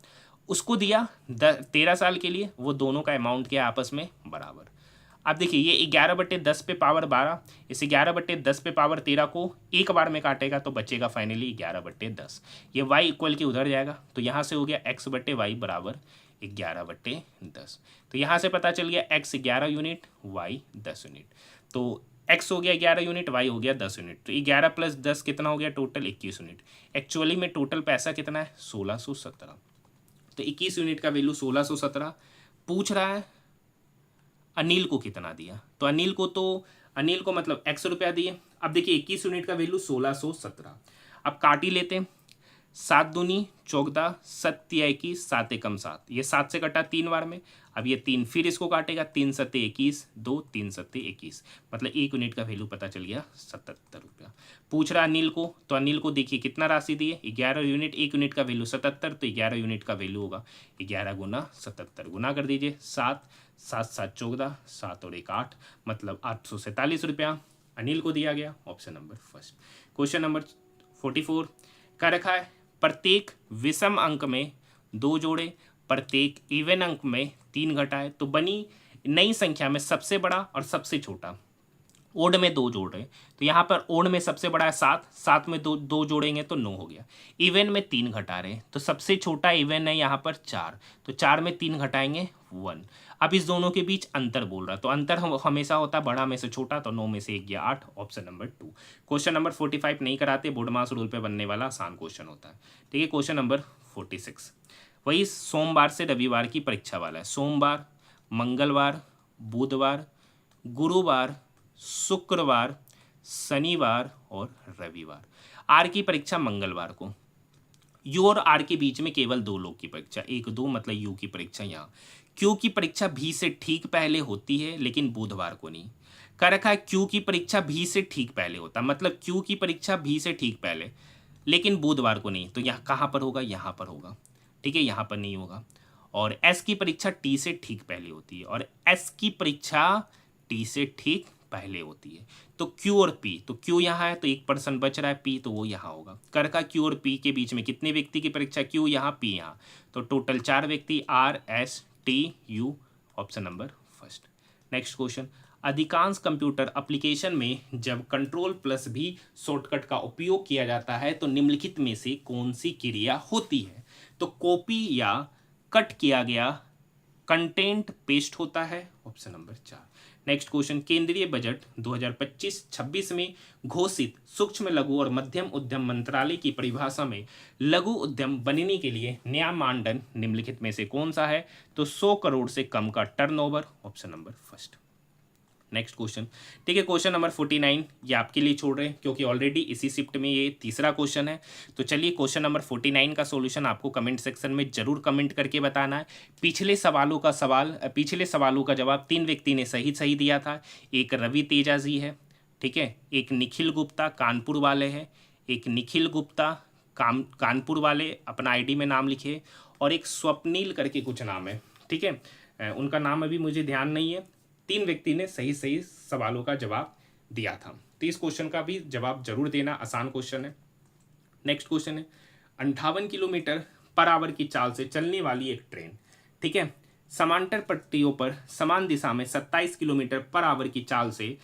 उसको दिया 13 साल के लिए, वो दोनों का अमाउंट क्या है आपस में? बराबर। अब देखिए ये 11/10 पे पावर 12, इस 11/10 पे पावर 13 को एक बार में काटेगा तो बचेगा फाइनली 11/10। ये y इक्वल के उधर जाएगा, तो यहाँ से हो गया x/y बराबर 11/10। तो यहाँ से पता चल गया x 11 यूनिट, y 10 यूनिट। तो x हो गया 11 यूनिट, y हो गया 10 यूनिट, तो 11 + 10 कितना हो गया? Total 21 unit. एक्चुअली में टोटल पैसा कितना है? 1617। तो 21 यूनिट का वैल्यू 1617। पूछ रहा है अनिल को कितना दिया, तो अनिल को मतलब x रुपया दिए। अब देखिए 21 यूनिट का वैल्यू 1617। अब काट ही लेते हैं, 7 दूनी 14, 7 21, 7 एकम 7, ये 7 से कटा 3 बार में। अब ये 3 फिर इसको काटेगा, 3 सत्ते 21, 2 3 सत्ते 21, मतलब 1 यूनिट का वैल्यू पता चल गया 77 रुपया। पूछ रहा अनिल को, तो अनिल को देखिए कितना राशि दी है? 11 यूनिट, 1 यूनिट का वैल्यू 77, तो 11 यूनिट का वैल्यू होगा 11 गुना 77, गुना कर दीजिए 7 7 7 14, 7 और 1 8, मतलब 847 रुपया अनिल को दिया गया, option number first. Question number 44 का रखा है, प्रत्येक विषम अंक में 2 जोड़े, प्रत्येक इवन अंक में 3 घटाए, तो बनी नई संख्या में सबसे बड़ा और सबसे छोटा, ओड में 2 जोड़ रहे हैं, तो यहाँ पर ओड में सबसे बड़ा है 7, 7 में 2 जोड़ेंगे तो 9 हो गया। इवन में 3 घटा रहे हैं, तो सबसे छोटा इवन है यहाँ पर 4, तो 4 में 3 घटाएंगे 1। अब इस दोनों के बीच अंतर बोल रहा है, तो अंतर हमेशा होता है बड़ा में से छोटा, तो 9 में से 1 गया 8, ऑप्शन नंबर 2। क्वेश्चन नंबर 45 नहीं कराते, बोर्ड मास रूल पे बनने वाला आसान क्वेश्चन होता है। ठीक है, क्वेश्चन नंबर 46 वही सोमवार से रविवार की परीक्षा वाला है। सोमवार, मंगलवार, बुधवार, गुरुवार, शुक्रवार, शनिवार और रविवार। आर की परीक्षा मंगलवार को। यू और आर के बीच में केवल 2 लोग की परीक्षा, 1 2 मतलब यू की परीक्षा यहाँ। क्यू की परीक्षा भी से ठीक पहले होती है लेकिन बुधवार को नहीं। कह रखा है क्यू की परीक्षा भी से ठीक पहले होता, मतलब क्यू की परीक्षा भी से ठीक पहले लेकिन बुधवार को नहीं, तो यहाँ कहाँ पर होगा, यहाँ पर होगा। ठीक है, यहाँ पर नहीं होगा। और एस की परीक्षा टी से ठीक पहले होती है, और एस की परीक्षा टी से ठीक पहले होती है। तो क्यू और पी, तो क्यू यहाँ है तो 1% बच रहा है, पी तो वो यहाँ होगा। कर का क्यू और पी के बीच में कितने व्यक्ति की परीक्षा, क्यू यहाँ पी यहाँ, तो टोटल 4 व्यक्ति, R S T U, option number first. Next question, अधिकांश कंप्यूटर एप्लीकेशन में जब कंट्रोल प्लस भी शॉर्टकट का उपयोग किया जाता है तो निम्नलिखित में से कौन सी क्रिया होती है। तो कॉपी या कट किया गया कंटेंट पेस्ट होता है, ऑप्शन नंबर 4। नेक्स्ट क्वेश्चन, केंद्रीय बजट 2025-26 में घोषित सूक्ष्म लघु और मध्यम उद्यम मंत्रालय की परिभाषा में लघु उद्यम बनने के लिए नया मानदंड निम्नलिखित में से कौन सा है। तो 100 करोड़ से कम का turnover, option number first. Next question, ठीक है, क्वेश्चन नंबर 49 ये आपके लिए छोड़ रहे हैं क्योंकि ऑलरेडी इसी शिफ्ट में ये तीसरा क्वेश्चन है। तो चलिए क्वेश्चन नंबर 49 का सॉल्यूशन आपको कमेंट सेक्शन में जरूर कमेंट करके बताना है। पिछले सवालों का जवाब 3 व्यक्ति ने सही दिया था। एक रवि तेजा जी है, ठीक है, एक निखिल गुप्ता कानपुर वाले हैं, एक निखिल गुप्ता कानपुर वाले अपना आईडी में नाम लिखे, और एक स्वप्नील करके कुछ नाम है, ठीक है, उनका नाम अभी मुझे ध्यान नहीं है। 3 व्यक्ति ने सही सवालों का जवाब दिया था, तो इस क्वेश्चन का भी जवाब जरूर देना, आसान क्वेश्चन है। नेक्स्ट क्वेश्चन है, 58 किलोमीटर पर आवर की चाल से चलने वाली एक ट्रेन, ठीक है, समांतर पट्टियों पर समान दिशा में 27 किलोमीटर पर आवर की चाल से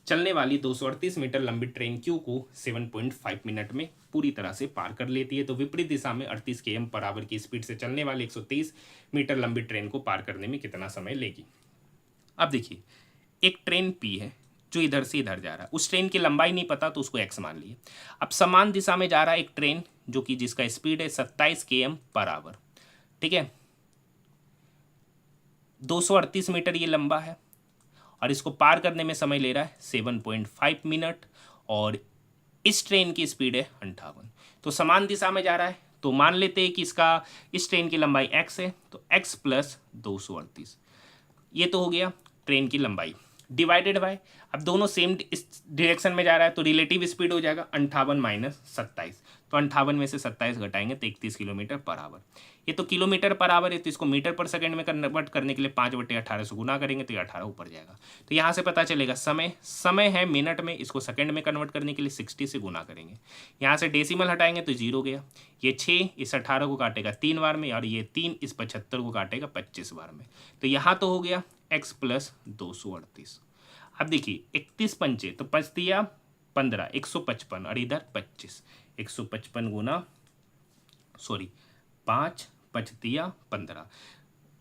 चलने वाली 238 मीटर लंबी ट्रेन क्यू को 7.5 मिनट में पूरी तरह से पार कर लेती है। तो विपरीत दिशा में 38 km पर आवर की स्पीड से चलने वाली 123 मीटर लंबी ट्रेन को पार करने में कितना समय लेगी। अब देखिए, एक ट्रेन पी है जो इधर से इधर जा रहा है, उस ट्रेन की लंबाई नहीं पता तो उसको एक्स मान लिए। अब समान दिशा में जा रहा है एक ट्रेन जो कि जिसका स्पीड है 27 km पर आवर, ठीक है, 238 मीटर ये लंबा है, और इसको पार करने में समय ले रहा है 7.5 मिनट, और इस ट्रेन की स्पीड है 58। तो समान दिशा में जा रहा है, तो मान लेते हैं कि इस ट्रेन की लंबाई x है, तो x प्लस 238, ये तो हो गया ट्रेन की लंबाई, डिवाइडेड बाय, अब दोनों सेम इस डायरेक्शन में जा रहा है तो रिलेटिव स्पीड हो जाएगा 58 माइनस 27, तो 58 में से 27 घटाएंगे तो 31 किलोमीटर पर आवर। ये तो किलोमीटर पर आवर है, तो इसको मीटर पर सेकंड में कन्वर्ट करने के लिए 5/18 से गुना करेंगे तो ये 18 ऊपर जाएगा। तो यहाँ से पता चलेगा समय है मिनट में, इसको सेकंड में कन्वर्ट करने के लिए 60 से गुना करेंगे। यहाँ से डेसिमल हटाएंगे तो 0 गया, ये 6 इस 18 को काटेगा 3 बार में, और ये 3 इस 75 को काटेगा 25 बार में। तो यहाँ तो हो गया x प्लस 238। अब देखिए 31 पंचे तो 5 दिया 15, 155, और इधर 25, 155 गुना 5 5 दिया 15,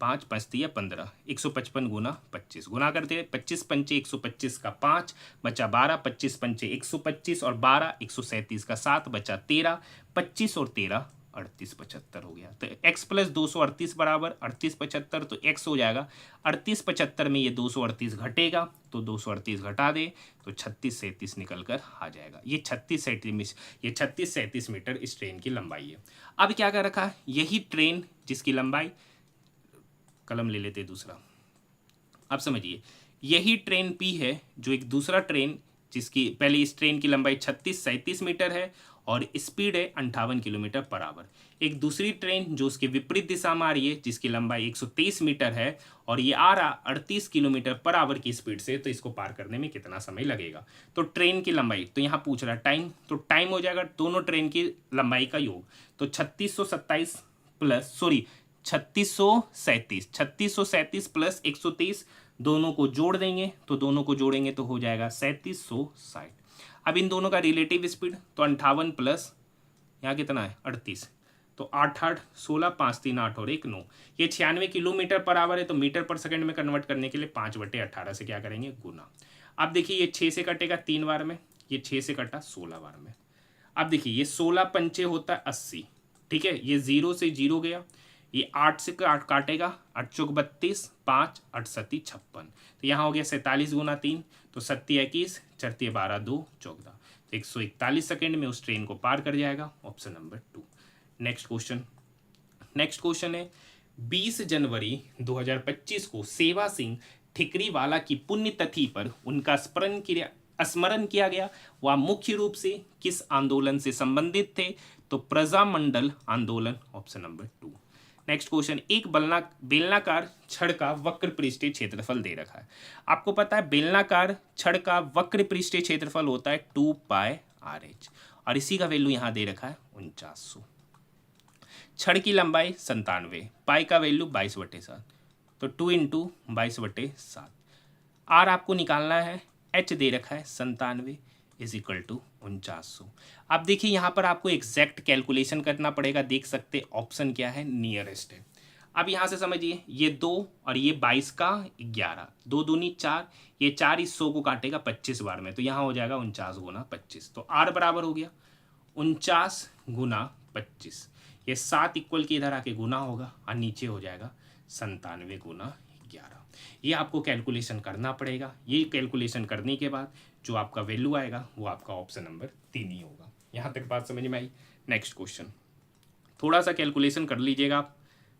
5 5 दिया 15, 155 गुना 25, गुना करते 25 पंचे 125 का 5 बचा 12, 25 पंचे 125 और 12 137 का 7 बचा 13, 25 और 13 38 75 हो गया। तो x प्लस 238 बराबर 38 75, तो x हो जाएगा 38 75 में ये 238 घटेगा तो 238 घटा दे तो 36 37 निकल कर आ जाएगा। ये 36 37 मीटर इस ट्रेन की लंबाई है। अब क्या कर रखा है, यही ट्रेन जिसकी लंबाई, कलम ले लेते दूसरा, अब समझिए, यही ट्रेन P है जो एक दूसरा ट्रेन जिसकी पहले इस ट्रेन की लंबाई 36 37 मीटर है और स्पीड है 58 किलोमीटर पर आवर। एक दूसरी ट्रेन जो उसके विपरीत दिशा में आ रही है जिसकी लंबाई 123 मीटर है और ये आ रहा 38 किलोमीटर पर आवर की स्पीड से, तो इसको पार करने में कितना समय लगेगा। तो ट्रेन की लंबाई, तो यहाँ पूछ रहा है टाइम, तो टाइम हो जाएगा दोनों ट्रेन की लंबाई का योग, तो 3637 प्लस 3637 प्लस 123 दोनों को जोड़ देंगे तो दोनों को जोड़ेंगे तो हो जाएगा 3760। अब इन दोनों का रिलेटिव स्पीड तो 58 प्लस यहाँ कितना है 38, तो 8 8 16 5 3 8 और 1 9, ये 96 किलोमीटर पर आवर है। तो मीटर पर सेकंड में कन्वर्ट करने के लिए 5/18 से क्या करेंगे गुना। अब देखिए ये 6 से कटेगा 3 बार में, ये 6 से कटा 16 बार में। अब देखिए ये 16 पंचे होता है 80, ठीक है, ये 0 से 0 गया, ये 8 से काटेगा 8 चौक 32 5 8 सत्ती 56, तो यहाँ हो गया 47 गुना 3, तो 7 21 4 12 2 14, तो 141 सेकेंड में उस ट्रेन को पार कर जाएगा। Option number 2। नेक्स्ट क्वेश्चन है 20 जनवरी 2025 को सेवा सिंह ठिकरीवाला की पुण्यतिथि पर उनका स्मरण किया गया। वह मुख्य रूप से किस आंदोलन से संबंधित थे? तो प्रजामंडल आंदोलन। Option number 2। नेक्स्ट क्वेश्चन, एक बेलनाकार छड़ का वक्र पृष्ठीय क्षेत्रफल दे रखा है। आपको पता है बेलनाकार छड़ का वक्र पृष्ठीय क्षेत्रफल होता है 2πRh और इसी का वैल्यू यहाँ दे रखा है 4900। छड़ की लंबाई 97, पाई का वैल्यू 22/7, तो 2 × 22/7। आर आपको निकालना है, एच दे रखा है 97 = 4900। अब देखिए यहाँ पर आपको एग्जैक्ट कैलकुलेशन करना पड़ेगा। देख सकते ऑप्शन क्या है, नियरेस्ट है। अब यहाँ से समझिए ये 2 और ये 22 का 11, 2 दूनी 4, ये 4 इस 100 को काटेगा 25 बार में, तो यहाँ हो जाएगा 49 गुना 25, तो आर बराबर हो गया 49 गुना 25। ये 7 इक्वल के इधर आके गुना होगा और नीचे हो जाएगा 97 गुना 11। ये आपको कैलकुलेशन करना पड़ेगा। ये कैलकुलेशन करने के बाद जो आपका वैल्यू आएगा वो आपका ऑप्शन नंबर 3 ही होगा। यहाँ तक बात समझ में आई। नेक्स्ट क्वेश्चन, थोड़ा सा कैलकुलेशन कर लीजिएगा आप,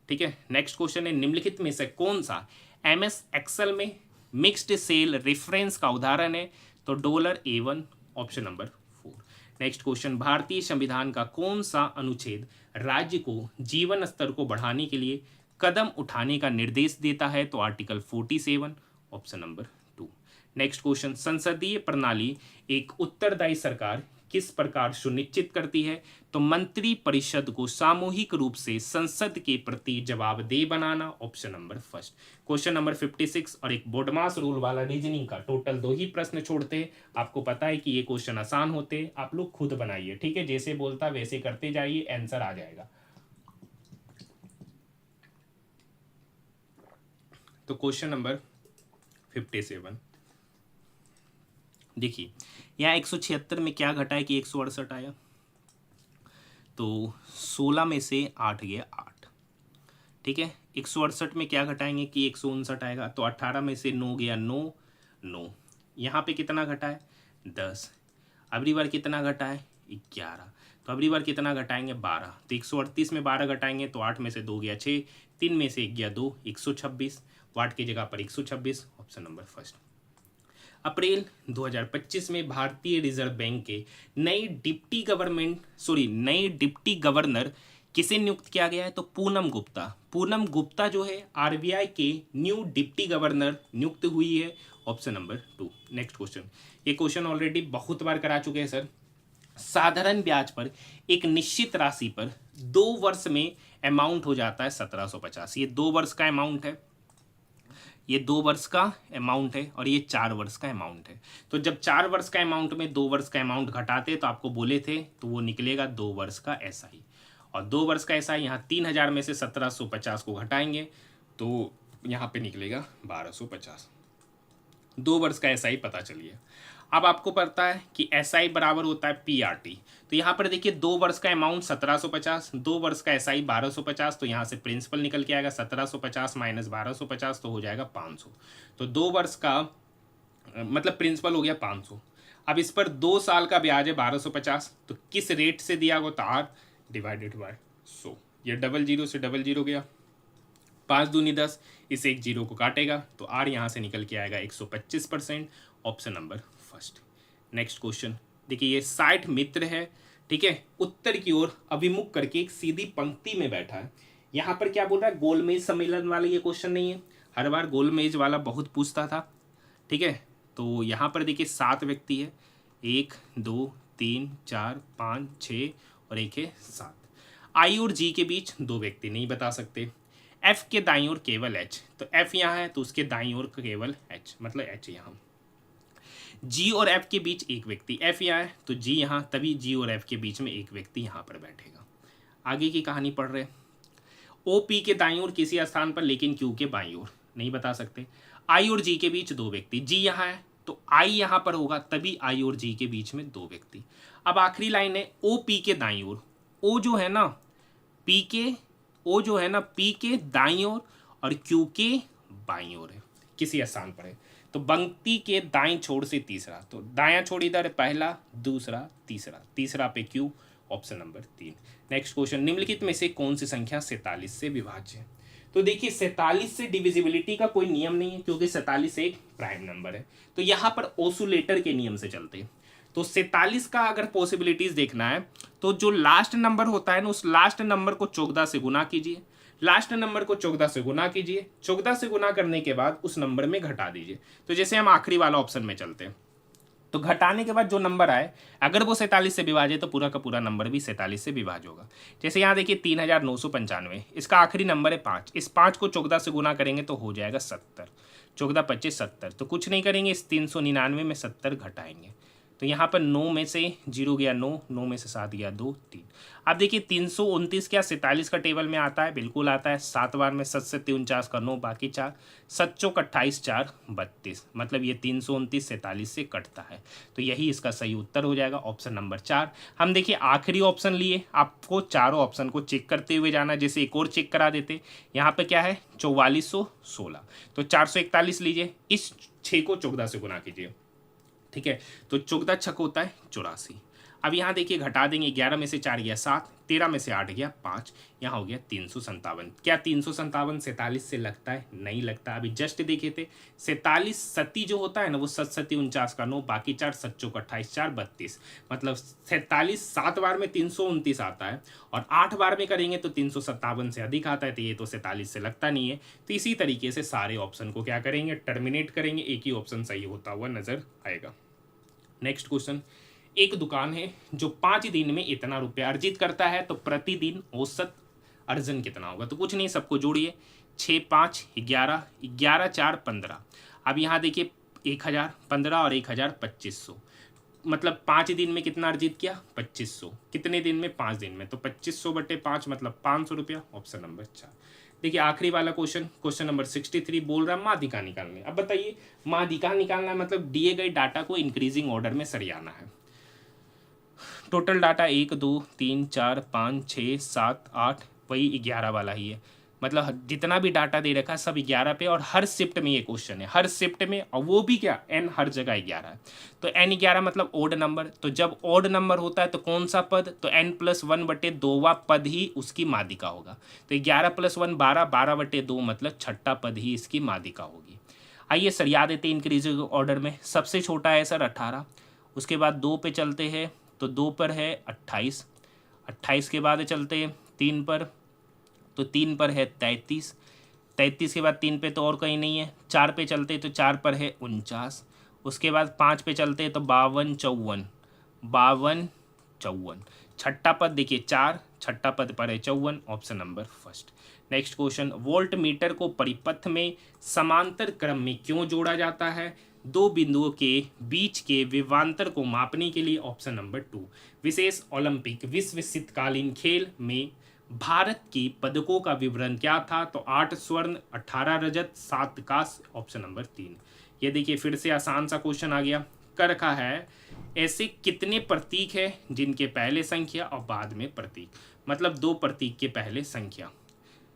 ठीक है। नेक्स्ट क्वेश्चन है निम्नलिखित में से कौन सा MS एक्सेल में मिक्स्ड सेल रेफरेंस का उदाहरण है? तो $A1, option number 4। Next question, भारतीय संविधान का कौन सा अनुच्छेद राज्य को जीवन स्तर को बढ़ाने के लिए कदम उठाने का निर्देश देता है? तो article 47, option number 2। Next question, संसदीय प्रणाली एक उत्तरदायी सरकार किस प्रकार सुनिश्चित करती है? तो मंत्री परिषद को सामूहिक रूप से संसद के प्रति जवाबदेह बनाना। Option number 1। क्वेश्चन नंबर 56 और एक बोडमास रूल वाला रीजनिंग का टोटल 2 ही प्रश्न छोड़ते हैं। आपको पता है कि ये क्वेश्चन आसान होते हैं, आप लोग खुद बनाइए, ठीक है। जैसे बोलता वैसे करते जाइए, आंसर आ जाएगा। तो क्वेश्चन नंबर 57 देखिए, यहाँ 176 में क्या घटा है कि 168 आया, तो 16 में से 8 गया 8, ठीक है। 168 में क्या घटाएंगे कि 159 आएगा, तो 18 में से 9 गया 9 9। यहाँ पे कितना घटा है 10। अगली बार कितना घटा है 11, तो अगली बार कितना घटाएंगे 12। तो 138 में 12 घटाएंगे तो 8 में से 2 गया 6, 3 में से 1 गया 2, 126। वाट की जगह पर 126, ऑप्शन नंबर 1। अप्रैल 2025 में भारतीय रिजर्व बैंक के नए डिप्टी गवर्नर किसे नियुक्त किया गया है? तो पूनम गुप्ता। पूनम गुप्ता जो है RBI के न्यू डिप्टी गवर्नर नियुक्त हुई है। Option number 2। नेक्स्ट क्वेश्चन, ये क्वेश्चन ऑलरेडी बहुत बार करा चुके हैं सर। साधारण ब्याज पर एक निश्चित राशि पर 2 वर्ष में अमाउंट हो जाता है 1750। ये 2 वर्ष का अमाउंट है, ये 2 वर्ष का अमाउंट है और ये 4 वर्ष का अमाउंट है। तो जब 4 वर्ष का अमाउंट में 2 वर्ष का अमाउंट घटाते तो आपको बोले थे तो वो निकलेगा 2 वर्ष का SI, और 2 वर्ष का SI यहाँ 3000 में से 1750 को घटाएंगे तो यहाँ पे निकलेगा 1250। 2 वर्ष का SI पता चलिए। अब आपको पता है कि SI बराबर होता है PRT, तो यहाँ पर देखिए 2 वर्ष का अमाउंट 1750, 2 वर्ष का SI 1250, तो यहाँ से प्रिंसिपल निकल के आएगा 1750 माइनस 1250 तो हो जाएगा 500। तो 2 वर्ष का मतलब प्रिंसिपल हो गया 500। अब इस पर 2 साल का ब्याज है 1250, तो किस रेट से दिया गया? तो R डिवाइडेड बाय 100। ये 00 से 00 गया, 5 दूनी 10, इस एक 0 को काटेगा तो R यहाँ से निकल के आएगा 125%। Option number 1। नेक्स्ट क्वेश्चन देखिए, ये 60 मित्र है, ठीक है, उत्तर की ओर अभिमुख करके एक सीधी पंक्ति में बैठा है। यहाँ पर क्या बोल रहा है? गोलमेज सम्मेलन वाला ये क्वेश्चन नहीं है, हर बार गोलमेज वाला बहुत पूछता था, ठीक है। तो यहाँ पर देखिए 7 व्यक्ति है, 1 2 3 4 5 6 और एक है 7। आई और जी के बीच 2 व्यक्ति नहीं बता सकते। एफ के दाईं ओर केवल एच, तो एफ यहाँ है तो उसके दाईं ओर केवल एच, मतलब एच यहाँ। जी और एफ के बीच एक व्यक्ति, एफ यहाँ है तो जी यहाँ, तभी जी और एफ के बीच में एक व्यक्ति यहाँ पर बैठेगा। आगे की कहानी पढ़ रहे। ओ पी के दाईं ओर किसी स्थान पर लेकिन क्यू के बाईं ओर, नहीं बता सकते। आई और जी के बीच दो व्यक्ति, जी यहाँ है तो आई यहाँ पर होगा, तभी आई और जी के बीच में दो व्यक्ति। अब आखिरी लाइन है ओ पी के दाईं ओर, ओ जो है ना पी के, ओ जो है ना पी के दाईं ओर और क्यू के बाईं ओर है, किसी स्थान पर है। तो पंक्ति के दाईं छोर से तीसरा, तो दायां छोर इधर है, पहला दूसरा तीसरा, तीसरा पे Q, option number 3। Next question, निम्नलिखित में से कौन सी संख्या 47 से विभाज्य है? तो देखिए 47 से डिविजिबिलिटी का कोई नियम नहीं है क्योंकि 47 एक प्राइम नंबर है, तो यहाँ पर ओसुलेटर के नियम से चलते हैं। तो 47 का अगर पॉसिबिलिटीज देखना है तो जो लास्ट नंबर होता है ना, उस लास्ट नंबर को 14 से गुना कीजिए, लास्ट नंबर को 14 से गुना कीजिए, 14 से गुना करने के बाद उस नंबर में घटा दीजिए। तो जैसे हम आखिरी वाला ऑप्शन में चलते हैं, तो घटाने के बाद जो नंबर आए अगर वो 47 से विभाजित तो पूरा का पूरा नंबर भी 47 से विभाज्य होगा। जैसे यहाँ देखिए 3995, इसका आखिरी नंबर है 5, इस 5 को 14 से गुना करेंगे तो हो जाएगा 70, 14 25 70, तो कुछ नहीं करेंगे, इस 399 में 70 घटाएंगे, तो यहाँ पर 9 में से 0 गया 9, 9 में से 7 गया 2 3। अब देखिए 329 क्या 47 का टेबल में आता है? बिल्कुल आता है। 7 बार में 7 से 49 का 9, बाकी 4, 7 चौक 28, 4 32, मतलब ये 329 47 से कटता है, तो यही इसका सही उत्तर हो जाएगा, ऑप्शन नंबर 4। हम देखिए आखिरी ऑप्शन लिए, आपको चारों ऑप्शन को चेक करते हुए जाना, जैसे एक और चेक करा देते। यहाँ पे क्या है 4416, तो 441 लीजिए, इस 6 को 14 से गुना कीजिए, ठीक है, तो 14 छक होता है 84। अब यहाँ देखिए घटा देंगे, 11 में से 4 गया 7, 13 में से 8 गया 5, यहाँ हो गया 357। क्या 357 47 से लगता है? नहीं लगता। अभी जस्ट देखे थे 47 सती जो होता है ना, वो 7 सती 49 का 9, बाकी 4 7 चौक 28, 4 32, मतलब 47 7 बार में 329 आता है और 8 बार में करेंगे तो 357 से अधिक आता है, तो ये तो 47 से लगता नहीं है। तो इसी तरीके से सारे ऑप्शन को क्या करेंगे, टर्मिनेट करेंगे, एक ही ऑप्शन सही होता हुआ नजर आएगा। नेक्स्ट क्वेश्चन, एक दुकान है जो 5 दिन में इतना रुपया अर्जित करता है, तो प्रतिदिन औसत अर्जन कितना होगा? तो कुछ नहीं, सबको जोड़िए, 6 5 11, 11 4 15। अब यहाँ देखिए 1000 15 और 1000 2500, मतलब 5 दिन में कितना अर्जित किया? 2500। कितने दिन में? 5 दिन में, तो 2500 बटे 5 मतलब 500 रुपया, ऑप्शन नंबर 4। देखिए आखिरी वाला क्वेश्चन, क्वेश्चन नंबर 63 बोल रहा है माध्यिका निकालने। अब बताइए माध्यिका निकालना मतलब दिए गए डाटा को इंक्रीजिंग ऑर्डर में सरियाना है। टोटल डाटा 1 2 3 4 5 6 7 8, वही 11 वाला ही है, मतलब जितना भी डाटा दे रखा है सब 11 पे, और हर शिफ्ट में ये क्वेश्चन है, हर शिफ्ट में, और वो भी क्या n हर जगह 11 है, तो n 11 मतलब ओड नंबर। तो जब ओड नंबर होता है तो कौन सा पद? तो n+1 बटे 2वां पद ही उसकी माध्यिका होगा, तो 11+1 12, 12 बटे 2 मतलब छठा पद ही इसकी माध्यिका होगी। आइए सरिया देते इंक्रीजिंग ऑर्डर में। सबसे छोटा है सर 18, उसके बाद 2 पे चलते हैं तो 2 पर है 28, 28 के बाद चलते हैं 3 पर, तो 3 पर है 33, 33 के बाद 3 पे तो और कहीं नहीं है, 4 पे चलते तो 4 पर है 49, उसके बाद 5 पे चलते तो 52 54, 52 54, छठा पद देखिए 4, छठा पद पर है 54, option number first. Next question, volt meter को परिपथ में समांतर क्रम में क्यों जोड़ा जाता है? 2 बिंदुओं के बीच के विभवांतर को मापने के लिए, ऑप्शन नंबर 2। विशेष ओलंपिक विश्व शीतकालीन खेल में भारत की पदकों का विवरण क्या था? तो 8 स्वर्ण 18 रजत 7 कांस्य, ऑप्शन नंबर 3। ये देखिए फिर से आसान सा क्वेश्चन आ गया, कर रखा है ऐसे कितने प्रतीक है जिनके पहले संख्या और बाद में प्रतीक, मतलब 2 प्रतीक के पहले संख्या।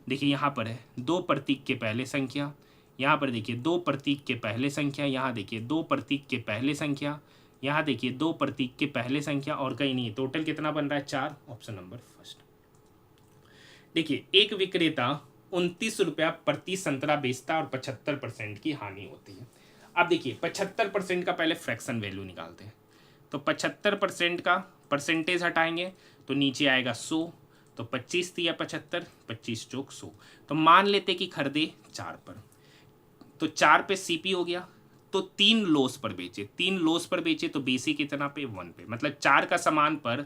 देखिए यहाँ पर है 2 प्रतीक के पहले संख्या, यहाँ पर देखिए 2 प्रतीक के पहले संख्या, यहाँ देखिए 2 प्रतीक के पहले संख्या, यहाँ देखिए 2 प्रतीक के पहले संख्या, और कहीं नहीं। टोटल कितना बन रहा है? 4, ऑप्शन नंबर फर्स्ट। देखिए एक विक्रेता 29 रुपया प्रति संतरा बेचता और 75% की हानि होती है। अब देखिए 75% का पहले फ्रैक्शन वैल्यू निकालते हैं, तो 75% का परसेंटेज हटाएंगे तो नीचे आएगा 100, तो 25 दिया 75, 25 चौक 100, तो मान लेते कि खरीदे 4 पर, तो 4 पे सीपी हो गया, तो 3 लॉस पर बेचे, 3 लॉस पर बेचे तो बेसी कितना पे? 1 पे, मतलब 4 का सामान पर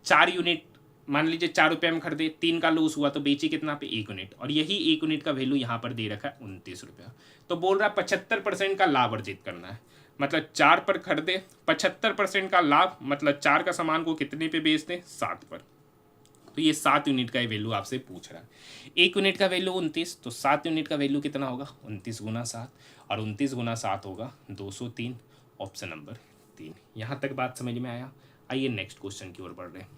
4 यूनिट मान लीजिए 4 रुपये में खरीदे, 3 का लॉस हुआ तो बेची कितना पे 1 यूनिट, और यही 1 यूनिट का वैल्यू यहाँ पर दे रखा है 29 रुपया। तो बोल रहा है 75% का लाभ अर्जित करना है, मतलब 4 पर खरीदे 75% का लाभ, मतलब 4 का सामान को कितने पे बेच दें 7 पर। तो ये 7 यूनिट का वैल्यू आपसे पूछ रहा है। 1 यूनिट का वैल्यू 29, तो 7 यूनिट का वैल्यू कितना होगा 29 गुना 7, और 29 गुना 7 होगा 203, ऑप्शन नंबर 3। यहाँ तक बात समझ में आया। आइए नेक्स्ट क्वेश्चन की ओर बढ़ रहे हैं।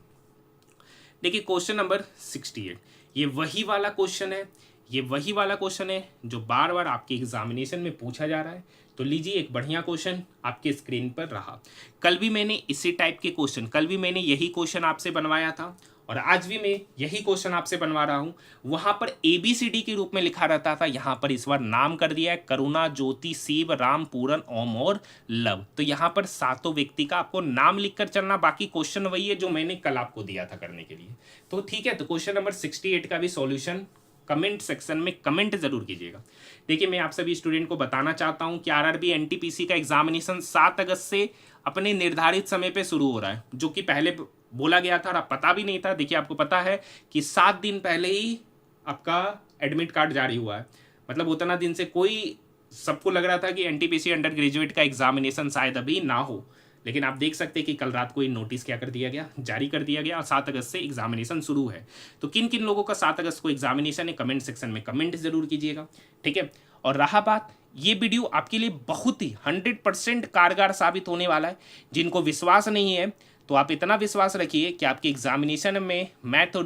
देखिए क्वेश्चन नंबर 68, ये वही वाला क्वेश्चन है, ये वही वाला क्वेश्चन है जो बार बार आपके एग्जामिनेशन में पूछा जा रहा है। तो लीजिए एक बढ़िया क्वेश्चन आपके स्क्रीन पर रहा। कल भी मैंने इसी टाइप के क्वेश्चन, कल भी मैंने यही क्वेश्चन आपसे बनवाया था, और आज भी मैं यही क्वेश्चन आपसे बनवा रहा हूँ। वहाँ पर ABCD के रूप में लिखा रहता था, यहाँ पर इस बार नाम कर दिया है करुणा, ज्योति, शिव, राम, पूरन, ओम और लव। तो यहाँ पर 7 व्यक्ति का आपको नाम लिखकर चलना, बाकी क्वेश्चन वही है जो मैंने कल आपको दिया था करने के लिए। तो ठीक है, तो क्वेश्चन नंबर 68 का भी सॉल्यूशन कमेंट सेक्शन में कमेंट जरूर कीजिएगा। देखिए मैं आप सभी स्टूडेंट को बताना चाहता हूं कि RRB NTPC का एग्जामिनेशन 7 अगस्त से अपने निर्धारित समय पे शुरू हो रहा है, जो कि पहले बोला गया था और आप पता भी नहीं था। देखिए आपको पता है कि 7 दिन पहले ही आपका एडमिट कार्ड जारी हुआ है, मतलब उतना दिन से कोई, सबको लग रहा था कि NTPC अंडर ग्रेजुएट का एग्जामिनेशन शायद अभी ना हो, लेकिन आप देख सकते हैं कि कल रात को ये नोटिस क्या कर दिया गया, जारी कर दिया गया, और 7 अगस्त से एग्जामिनेशन शुरू है। तो किन किन लोगों का 7 अगस्त को एग्जामिनेशन है, कमेंट सेक्शन में कमेंट जरूर कीजिएगा, ठीक है। और रहा बात, ये वीडियो आपके लिए बहुत ही 100% कारगर साबित होने वाला है। जिनको विश्वास नहीं है तो आप इतना विश्वास रखिए कि आपके एग्जामिनेशन में मैथ और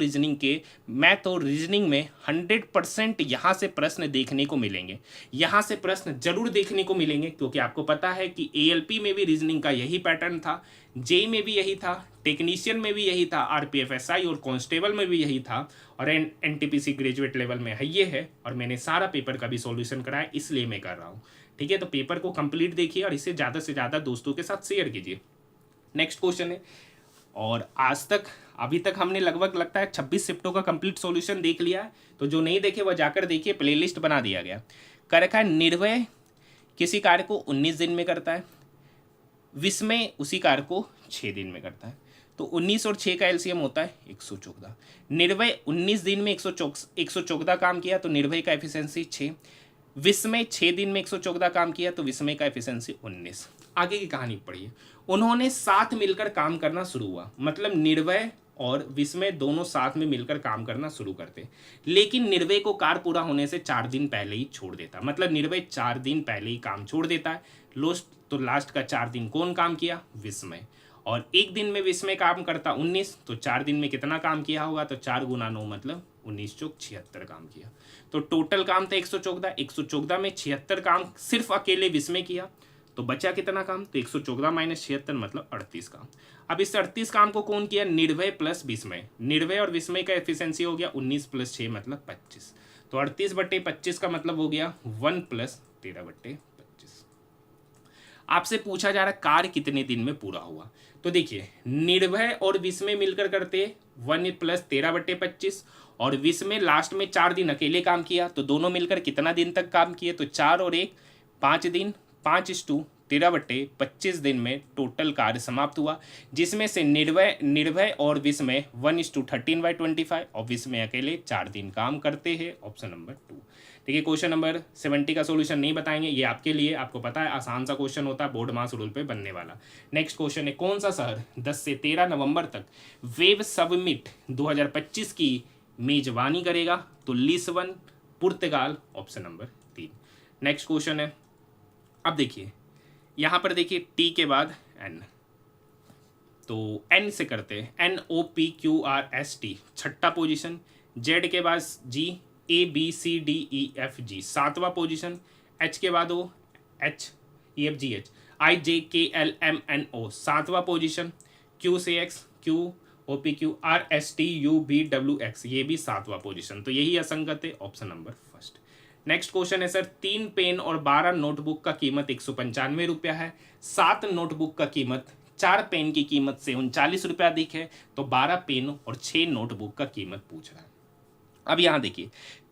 रीजनिंग में 100% यहाँ से प्रश्न देखने को मिलेंगे, यहाँ से प्रश्न जरूर देखने को मिलेंगे, क्योंकि आपको पता है कि ALP में भी रीजनिंग का यही पैटर्न था, JEE में भी यही था, टेक्नीशियन में भी यही था, RPFSI और कांस्टेबल में भी यही था, और NTPC ग्रेजुएट लेवल में है ये है। और मैंने सारा पेपर का भी सॉल्यूशन कराया, इसलिए मैं कर रहा हूँ, ठीक है। तो पेपर को कंप्लीट देखिए और इसे ज़्यादा से ज़्यादा दोस्तों के साथ शेयर कीजिए। नेक्स्ट क्वेश्चन है, और आज तक अभी तक हमने लगभग लगता है 26 शिफ्टों का कंप्लीट सॉल्यूशन देख लिया है। तो जो नहीं देखे वह जाकर देखिए, प्लेलिस्ट बना दिया गया। कर रखा है निर्भय किसी कार्य को 19 दिन में करता है, विस्मय उसी कार्य को 6 दिन में करता है। तो 19 और 6 का एलसीएम होता है 114। निर्भय 19 दिन में 114 काम किया तो निर्भय का एफिशिएंसी 6। विस्मय 6 दिन में 114 काम किया तो विस्मय का एफिशिएंसी 19। आगे की कहानी पढ़िए। उन्होंने साथ मिलकर काम करना शुरू हुआ, मतलब निर्भय और विस्मय दोनों साथ में मिलकर काम करना शुरू करते, लेकिन निर्भय को कार्य पूरा होने से 4 दिन पहले ही छोड़ देता। मतलब निर्भय 4 दिन पहले ही काम छोड़ देता है। लास्ट का 4 दिन कौन काम किया, विस्मय। और 1 दिन में विस्मय काम करता 19, तो 4 दिन में कितना काम किया होगा, तो 4 गुना 9 मतलब 19 चौक 76 काम किया। तो टोटल काम था 114 में 76 काम सिर्फ अकेले विस्मय किया, तो बचा कितना काम, तो 114 माइनस 76 मतलब 38 काम। अब इस 38 काम को कौन किया, निर्भय प्लस विस्मय। निर्भय और विस्मय का एफिशिएंसी हो गया 19 प्लस 6 मतलब 25। तो 38/25 का मतलब हो गया 1 प्लस 13/25। आपसे पूछा जा रहा है कार्य कितने दिन में पूरा हुआ। तो देखिए निर्भय और विस्मय मिलकर करते 1 प्लस 13/25, और विस्मय लास्ट में 4 दिन अकेले काम किया, तो दोनों मिलकर कितना दिन तक काम किए, तो 4 और 1 5 दिन, 5:13/25 दिन में टोटल कार्य समाप्त हुआ, जिसमें से निर्भय और विस्मय 1:13/25 और विस्मय अकेले 4 दिन काम करते हैं, ऑप्शन नंबर 2। देखिए क्वेश्चन नंबर 70 का सॉल्यूशन नहीं बताएंगे, ये आपके लिए, आपको पता है आसान सा क्वेश्चन होता है, बोर्ड मास रूल पे बनने वाला। नेक्स्ट क्वेश्चन है, कौन सा शहर 10 से 13 नवंबर तक वेब समिट 2025 की मेजबानी करेगा, तो लिस्बन पुर्तगाल, ऑप्शन नंबर 3। नेक्स्ट क्वेश्चन है, अब देखिए यहाँ पर देखिए टी के बाद एन, तो एन से करते हैं, NOPQRST 6ठा पोजीशन, जेड के बाद जी, ABCDEFG 7वां पोजीशन, एच के बाद O, HEFGH, IJKLMNO 7वां पोजीशन, क्यू से एक्स, QOPQRSTUVWX ये भी 7वां पोजीशन। तो यही असंगत है, option number first. Next question है सर, 3 पेन और 12 नोटबुक का कीमत 195 रुपया है, 7 नोटबुक का कीमत 4 पेन की कीमत से 39 रुपया अधिक है, तो 12 पेन और 6 नोटबुक का कीमत पूछ रहा है। अब यहाँ देखिए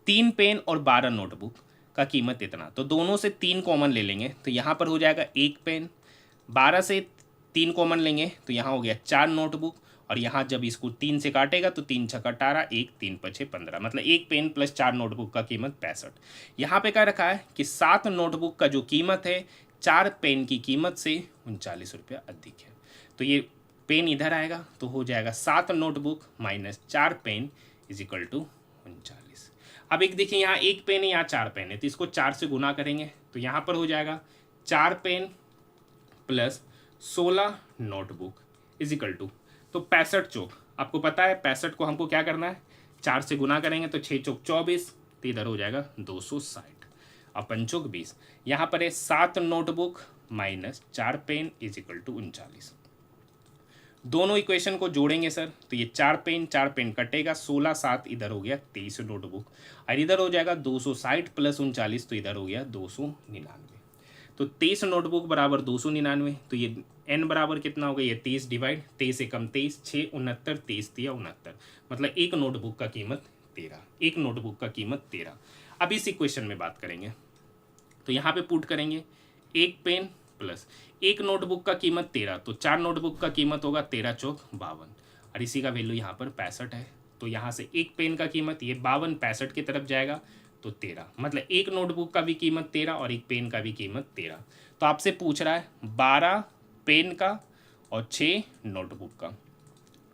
3 पेन और 12 नोटबुक का कीमत इतना, तो दोनों से 3 कॉमन ले लेंगे, तो यहाँ पर हो जाएगा 1 पेन, 12 से 3 कॉमन लेंगे तो यहाँ हो गया 4 नोटबुक, और यहाँ जब इसको 3 से काटेगा तो 3 छक्का 18, 1 3 5 15, मतलब एक पेन प्लस 4 नोटबुक का कीमत 65। यहाँ पे क्या रखा है कि 7 नोटबुक का जो कीमत है 4 पेन की कीमत से 39 रुपया अधिक है। तो ये पेन इधर आएगा तो हो जाएगा 7 notebook minus 4 pen is equal to 39। अब एक देखिए यहाँ एक पेन है, यहाँ 4 पेन है, तो इसको 4 से गुना करेंगे तो यहाँ पर हो जाएगा 4 pen plus 16 notebook is equal to, तो 65 चौक, आपको पता है 65 को हमको क्या करना है, 4 से गुना करेंगे तो 6 चौक 24, तो इधर हो जाएगा 260 और 5 चौक 20। यहाँ पर है 7 notebook minus 4 pen is equal to 39। दोनों इक्वेशन को जोड़ेंगे सर तो ये 4 पेन कटेगा, 16 7 इधर हो गया 23 नोटबुक और इधर हो जाएगा 260 प्लस 39, तो इधर हो गया 299। तो 23 नोटबुक बराबर 299, तो ये n बराबर कितना हो गया, ये 23 डिवाइड 23 से कम 23, 6 69, 23 दिया 69, मतलब एक नोटबुक का कीमत 13, एक नोटबुक का कीमत 13। अब इस इक्वेशन में बात करेंगे तो यहाँ पे पुट करेंगे एक पेन प्लस एक नोटबुक का कीमत 13, तो 4 नोटबुक का कीमत होगा 13 चौक 52 और इसी का वैल्यू यहाँ पर 65 है। तो यहाँ से एक पेन का कीमत ये 52 65 की तरफ जाएगा तो 13, मतलब एक नोटबुक का भी कीमत 13 और एक पेन का भी कीमत 13। तो आपसे पूछ रहा है 12 पेन का और 6 नोटबुक का,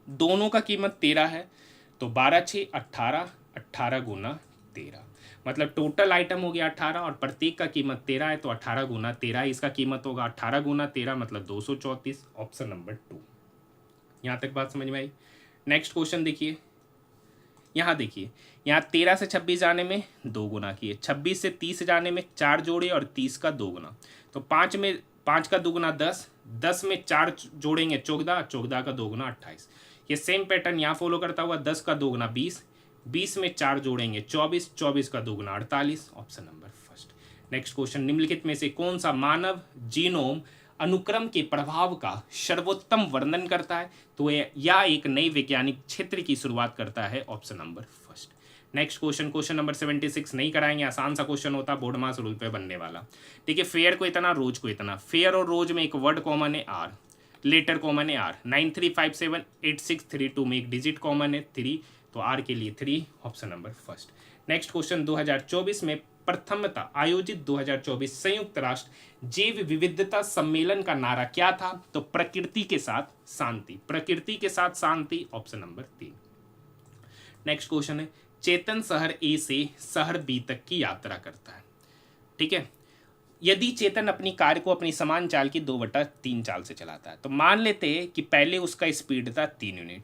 दोनों का कीमत 13 है, तो 12 6 18, 18 गुना 13, मतलब टोटल आइटम हो गया 18 और प्रत्येक का कीमत 13 है, तो 18 गुना 13 इसका कीमत होगा, 18 गुना 13 मतलब 234, ऑप्शन नंबर 2। यहाँ तक बात समझ में आई। नेक्स्ट क्वेश्चन देखिए, यहाँ देखिए, यहाँ 13 से 26 जाने में 2 गुना किए, 26 से 30 जाने में 4 जोड़े और 30 का 2 गुना, तो 5 में 5 का 2 गुना 10, 10 में 4 जोड़ेंगे 14, 14 का 2 गुना 28। ये सेम पैटर्न यहाँ फॉलो करता हुआ 10 का 2 गुना 20, 20 में 4 जोड़ेंगे 24, 24 का 2 गुना 48, option number first. Next question, निम्नलिखित में से कौन सा मानव जीनोम अनुक्रम के प्रभाव का सर्वोत्तम वर्णन करता है, तो या एक नई वैज्ञानिक क्षेत्र की शुरुआत करता है, option number first. Next question, question number 76 नहीं कराएंगे, आसान सा क्वेश्चन होता, बोर्ड मास रूल पे बनने वाला। देखिए, फेयर को इतना, रोज को इतना, फेयर और रोज में एक वर्ड कॉमन है आर, लेटर कॉमन है आर, 93578632 में एक डिजिट कॉमन है 3, तो आर के लिए 3, option number first. Next question, 2024 में प्रथमतः आयोजित 2024 संयुक्त राष्ट्र जैव विविधता सम्मेलन का नारा क्या था, तो प्रकृति के साथ शांति, प्रकृति के साथ शांति, ऑप्शन नंबर 3। नेक्स्ट क्वेश्चन है, चेतन शहर ए से शहर बी तक की यात्रा करता है, ठीक है। यदि चेतन अपनी कार को अपनी समान चाल की 2/3 चाल से चलाता है, तो मान लेते हैं कि पहले उसका स्पीड था 3 यूनिट,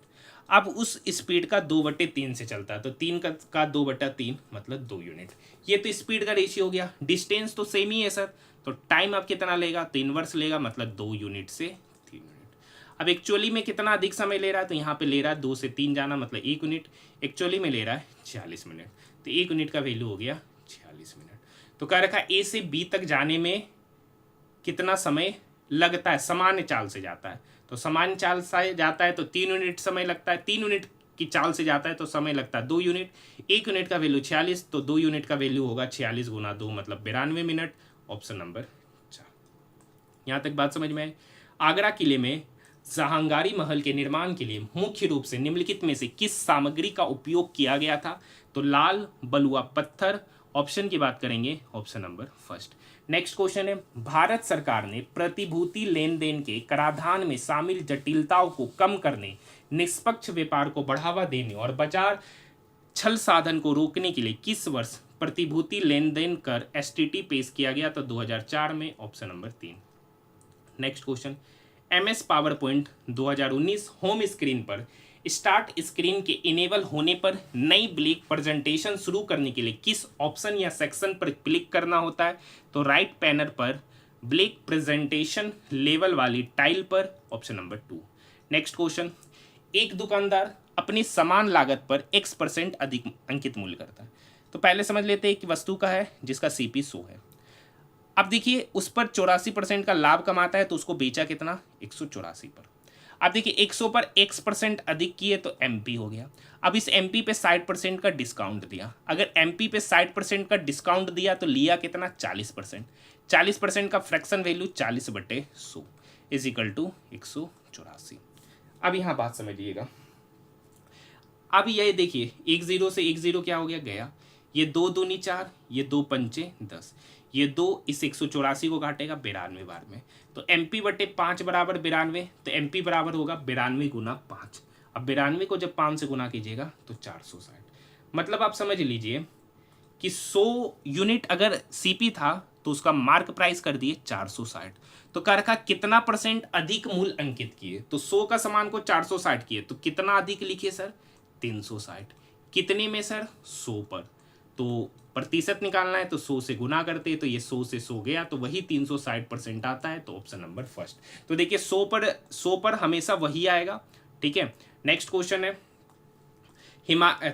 अब उस स्पीड का 2/3 से चलता है, तो 3 का 2/3 मतलब 2 यूनिट। ये तो स्पीड का रेशियो हो गया, डिस्टेंस तो सेम ही है सर, तो टाइम अब कितना लेगा, तो इनवर्स लेगा, मतलब 2 यूनिट से 3 यूनिट। अब एक्चुअली में कितना अधिक समय ले रहा है, तो यहाँ पे ले रहा है 2 से 3 जाना, मतलब 1 यूनिट, एक्चुअली में ले रहा है 46 मिनट, तो 1 यूनिट का वैल्यू हो गया 46 मिनट। तो कह रखा ए से बी तक जाने में कितना समय लगता है, सामान्य चाल से जाता है, तो सामान्य चाल से जाता है तो 3 यूनिट समय लगता है, 3 यूनिट की चाल से जाता है तो समय लगता है 2 यूनिट, 1 यूनिट का वैल्यू 46, तो 2 यूनिट का वैल्यू होगा 46 गुना 2 मतलब 92 मिनट, ऑप्शन नंबर 4। यहाँ तक बात समझ में आए। आगरा किले में जहांगीरी महल के निर्माण के लिए मुख्य रूप से निम्नलिखित में से किस सामग्री का उपयोग किया गया था, तो लाल बलुआ पत्थर, ऑप्शन की बात करेंगे, option number first. Next question है, भारत सरकार ने प्रतिभूति लेन देन के कराधान में शामिल जटिलताओं को कम करने, निष्पक्ष व्यापार को बढ़ावा देने और बाजार छल साधन को रोकने के लिए किस वर्ष प्रतिभूति लेन देन कर एसटीटी पेश किया गया, तो 2004 में, option number 3। Next question, MS power point 2019 home screen पर स्टार्ट स्क्रीन के इनेबल होने पर नई ब्लैक प्रेजेंटेशन शुरू करने के लिए किस ऑप्शन या सेक्शन पर क्लिक करना होता है, तो राइट पैनल पर ब्लैक प्रेजेंटेशन लेवल वाली टाइल पर, ऑप्शन नंबर 2। नेक्स्ट क्वेश्चन, एक दुकानदार अपनी समान लागत पर X% अधिक अंकित मूल्य करता है, तो पहले समझ लेते हैं कि वस्तु का है जिसका CP 100 है। अब देखिए उस पर 84% का लाभ कमाता है, तो उसको बेचा कितना, 184 पर। अब देखिए 100 पर X% अधिक किए तो MP हो गया। अब इस MP पे 60% का डिस्काउंट दिया, अगर MP पे 60% का डिस्काउंट दिया तो लिया कितना, 40%। 40% का fraction value 40/100 is equal to 184। अब यहाँ बात समझिएगा। अब ये देखिए, 1 0 से 1 0 क्या हो गया, गया। ये 2 दूनी 4, ये 2 पंचे 10, ये 2 इस 184 को काटेगा 92 बार में। तो MP बटे 5 बराबर 92, तो MP बराबर होगा 92 गुना 5। अब 92 को जब 5 से गुना कीजिएगा तो 460। मतलब आप समझ लीजिए कि 100 यूनिट अगर CP था तो उसका मार्क प्राइस कर दिए 460। तो कर रखा कितना % अधिक मूल्य अंकित किए, तो 100 का सामान को 460 किए, तो कितना अधिक लिखिए सर, 360। कितने में सर, 100 पर। तो प्रतिशत निकालना है तो 100 से गुना करते, तो ये 100 से 100 गया, तो वही 360% आता है। तो ऑप्शन नंबर फर्स्ट। तो देखिए 100 पर हमेशा वही आएगा। ठीक है, नेक्स्ट क्वेश्चन है,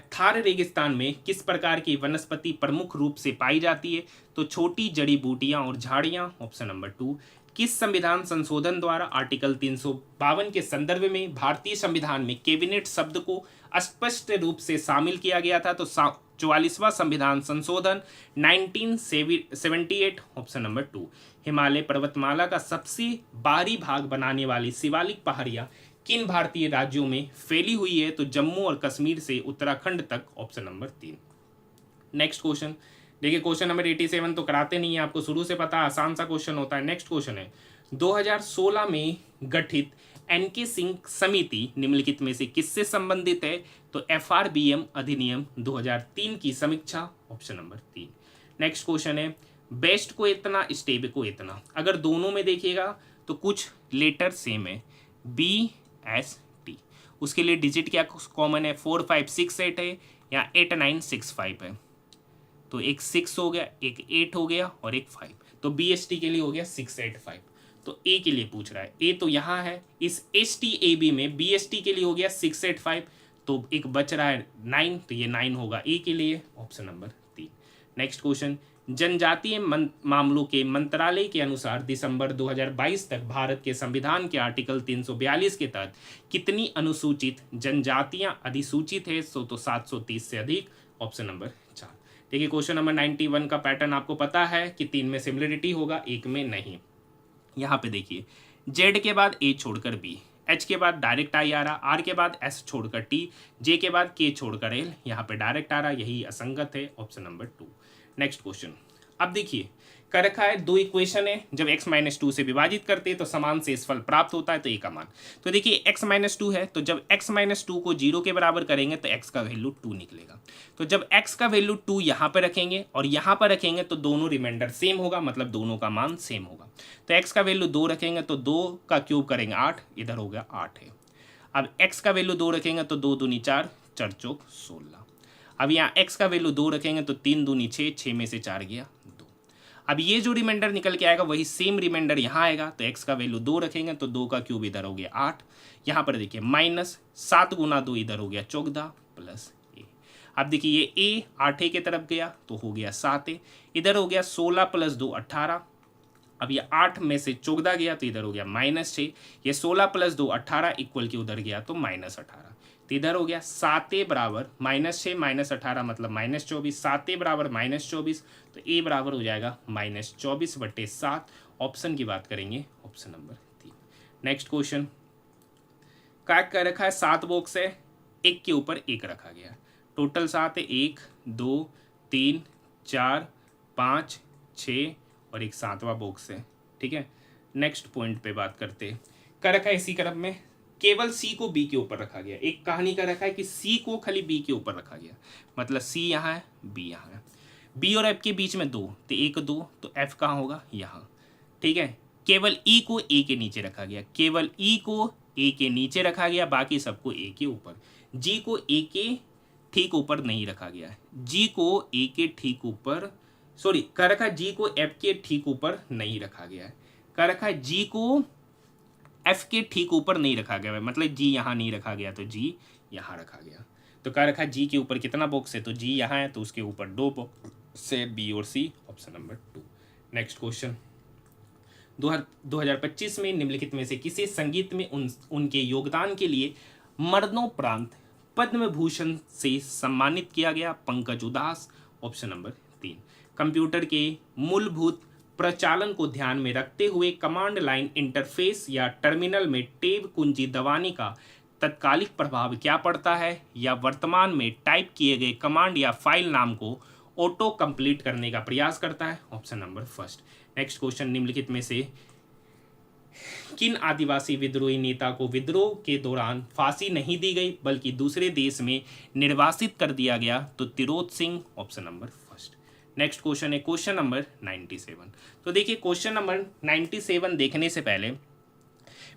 थार रेगिस्तान में किस प्रकार की वनस्पति प्रमुख रूप से पाई जाती है, तो छोटी जड़ी बूटियां और झाड़ियां। Option number 2। किस संविधान संशोधन द्वारा आर्टिकल 352 के संदर्भ में भारतीय संविधान में कैबिनेट शब्द को स्पष्ट रूप से शामिल किया गया था, तो 44वां संविधान संशोधन 1978। Option number 2। हिमालय पर्वतमाला का सबसे बाहरी भाग बनाने वाली शिवालिक पहाड़ियां किन भारतीय राज्यों में फैली हुई है, तो जम्मू और कश्मीर से उत्तराखंड तक। Option number 3। नेक्स्ट क्वेश्चन देखिए, क्वेश्चन नंबर 87 तो कराते नहीं है, आपको शुरू से पता, आसान सा क्वेश्चन होता है। नेक्स्ट क्वेश्चन है, 2016 में गठित NK सिंह समिति निम्नलिखित में से किससे संबंधित है, तो FRBM अधिनियम 2003 की समीक्षा। Option number 3। नेक्स्ट क्वेश्चन है, बेस्ट को इतना, स्टेब को इतना, अगर दोनों में देखिएगा तो कुछ लेटर सेम है, BST, उसके लिए डिजिट क्या कॉमन है, 4 5 6 8 है या 8 9 6 5 है, तो एक 6 हो गया, एक 8 हो गया और एक 5, तो BST के लिए हो गया 6 8 5। तो A के लिए पूछ रहा है, A तो यहाँ है, इस STAB में BST के लिए हो गया 6 8 5, तो एक बच रहा है 9, तो ये 9 होगा A के लिए। Option number 3। नेक्स्ट क्वेश्चन, जनजातीय मामलों के मंत्रालय के अनुसार दिसंबर 2022 तक भारत के संविधान के आर्टिकल 342 के तहत कितनी अनुसूचित जनजातियां अधिसूचित है, तो 730 से अधिक। Option number 4। देखिए क्वेश्चन नंबर 91 का पैटर्न आपको पता है कि 3 में सिमिलरिटी होगा, 1 में नहीं। यहाँ पे देखिए, Z के बाद A छोड़कर B, H के बाद डायरेक्ट I आ रहा, R के बाद S छोड़कर T, J के बाद K छोड़कर L, यहाँ पे डायरेक्ट आ रहा, यही असंगत है। Option number 2। नेक्स्ट क्वेश्चन, अब देखिए कर रखा है, दो इक्वेशन है, जब x-2 से विभाजित करते हैं तो समान शेषफल प्राप्त होता है, तो A का मान। तो देखिए x-2 है, तो जब x-2 को 0 के बराबर करेंगे तो x का वैल्यू 2 निकलेगा। तो जब x का वैल्यू 2 यहाँ पर रखेंगे और यहाँ पर रखेंगे तो दोनों रिमाइंडर सेम होगा, मतलब दोनों का मान सेम होगा। तो x का वैल्यू 2 रखेंगे तो 2 का क्यूब करेंगे 8, इधर हो गया 8 है। अब x का वैल्यू 2 रखेंगे तो 2 दूनी 4, 4 चौक 16। अब यहाँ x का वैल्यू 2 रखेंगे तो 3 दूनी 6, 6 में से 4 गया 2। अब ये जो रिमाइंडर निकल के आएगा वही सेम रिमाइंडर यहाँ आएगा, तो x का वैल्यू 2 रखेंगे तो 2 का क्यूब इधर हो गया 8, यहाँ पर देखिए माइनस 7 गुना 2 इधर हो गया 14 प्लस a। अब देखिए ये a 8 के तरफ गया तो हो गया 7a, इधर हो गया 16 प्लस 2 18। अब ये 8 में से 14 गया तो इधर हो गया -6, ये 16 प्लस 2 18 इक्वल के उधर गया तो -18, तो इधर हो गया 7a बराबर -6 -18 मतलब -24, 7a बराबर -24, तो a बराबर हो जाएगा -24/7। ऑप्शन की बात करेंगे, ऑप्शन नंबर 3। नेक्स्ट क्वेश्चन, क्या कर रखा है, 7 बॉक्स है, एक के ऊपर एक रखा गया है, टोटल 7 है, 1 2 3 4 5 6 और एक 7वां बॉक्स है। ठीक है, नेक्स्ट पॉइंट पे बात करते हैं। कर रखा है इसी क्रम में केवल C को B के ऊपर रखा गया, एक कहानी का रखा है कि C को खाली B के ऊपर रखा गया, मतलब C यहाँ है B यहाँ है, B और F के बीच में 2, तो 1 2, तो F कहाँ होगा, यहाँ। ठीक है, केवल E को A के नीचे रखा गया, केवल E को A के नीचे रखा गया, बाकी सबको A के ऊपर। G को A के ठीक ऊपर नहीं रखा गया है, G को A के ठीक ऊपर, सॉरी कर रखा है G को F के ठीक ऊपर नहीं रखा गया है, कर रखा है G को F के ठीक ऊपर नहीं रखा गया है, मतलब G यहाँ नहीं रखा गया तो G यहाँ रखा गया। तो कह रखा है G के ऊपर कितना बॉक्स है, तो G यहाँ है तो उसके ऊपर 2 बॉक्स है, B और C। Option number 2। Next question, 2025 में निम्नलिखित में से किसी संगीत में उनके योगदान के लिए मरणोपरांत पद्म भूषण से सम्मानित किया गया, Pankaj Udhas. Option number 3। Computer के मूलभूत प्रचालन को ध्यान में रखते हुए कमांड लाइन इंटरफेस या टर्मिनल में टैब कुंजी दबाने का तत्कालिक प्रभाव क्या पड़ता है, या वर्तमान में टाइप किए गए कमांड या फाइल नाम को ऑटो कंप्लीट करने का प्रयास करता है। Option number first. Next question, निम्नलिखित में से किन आदिवासी विद्रोही नेता को विद्रोह के दौरान फांसी नहीं दी गई बल्कि दूसरे देश में निर्वासित कर दिया गया? तो Tirot Singh. Option number first. Next question है क्वेश्चन नंबर 97। तो देखिए क्वेश्चन नंबर 97 देखने से पहले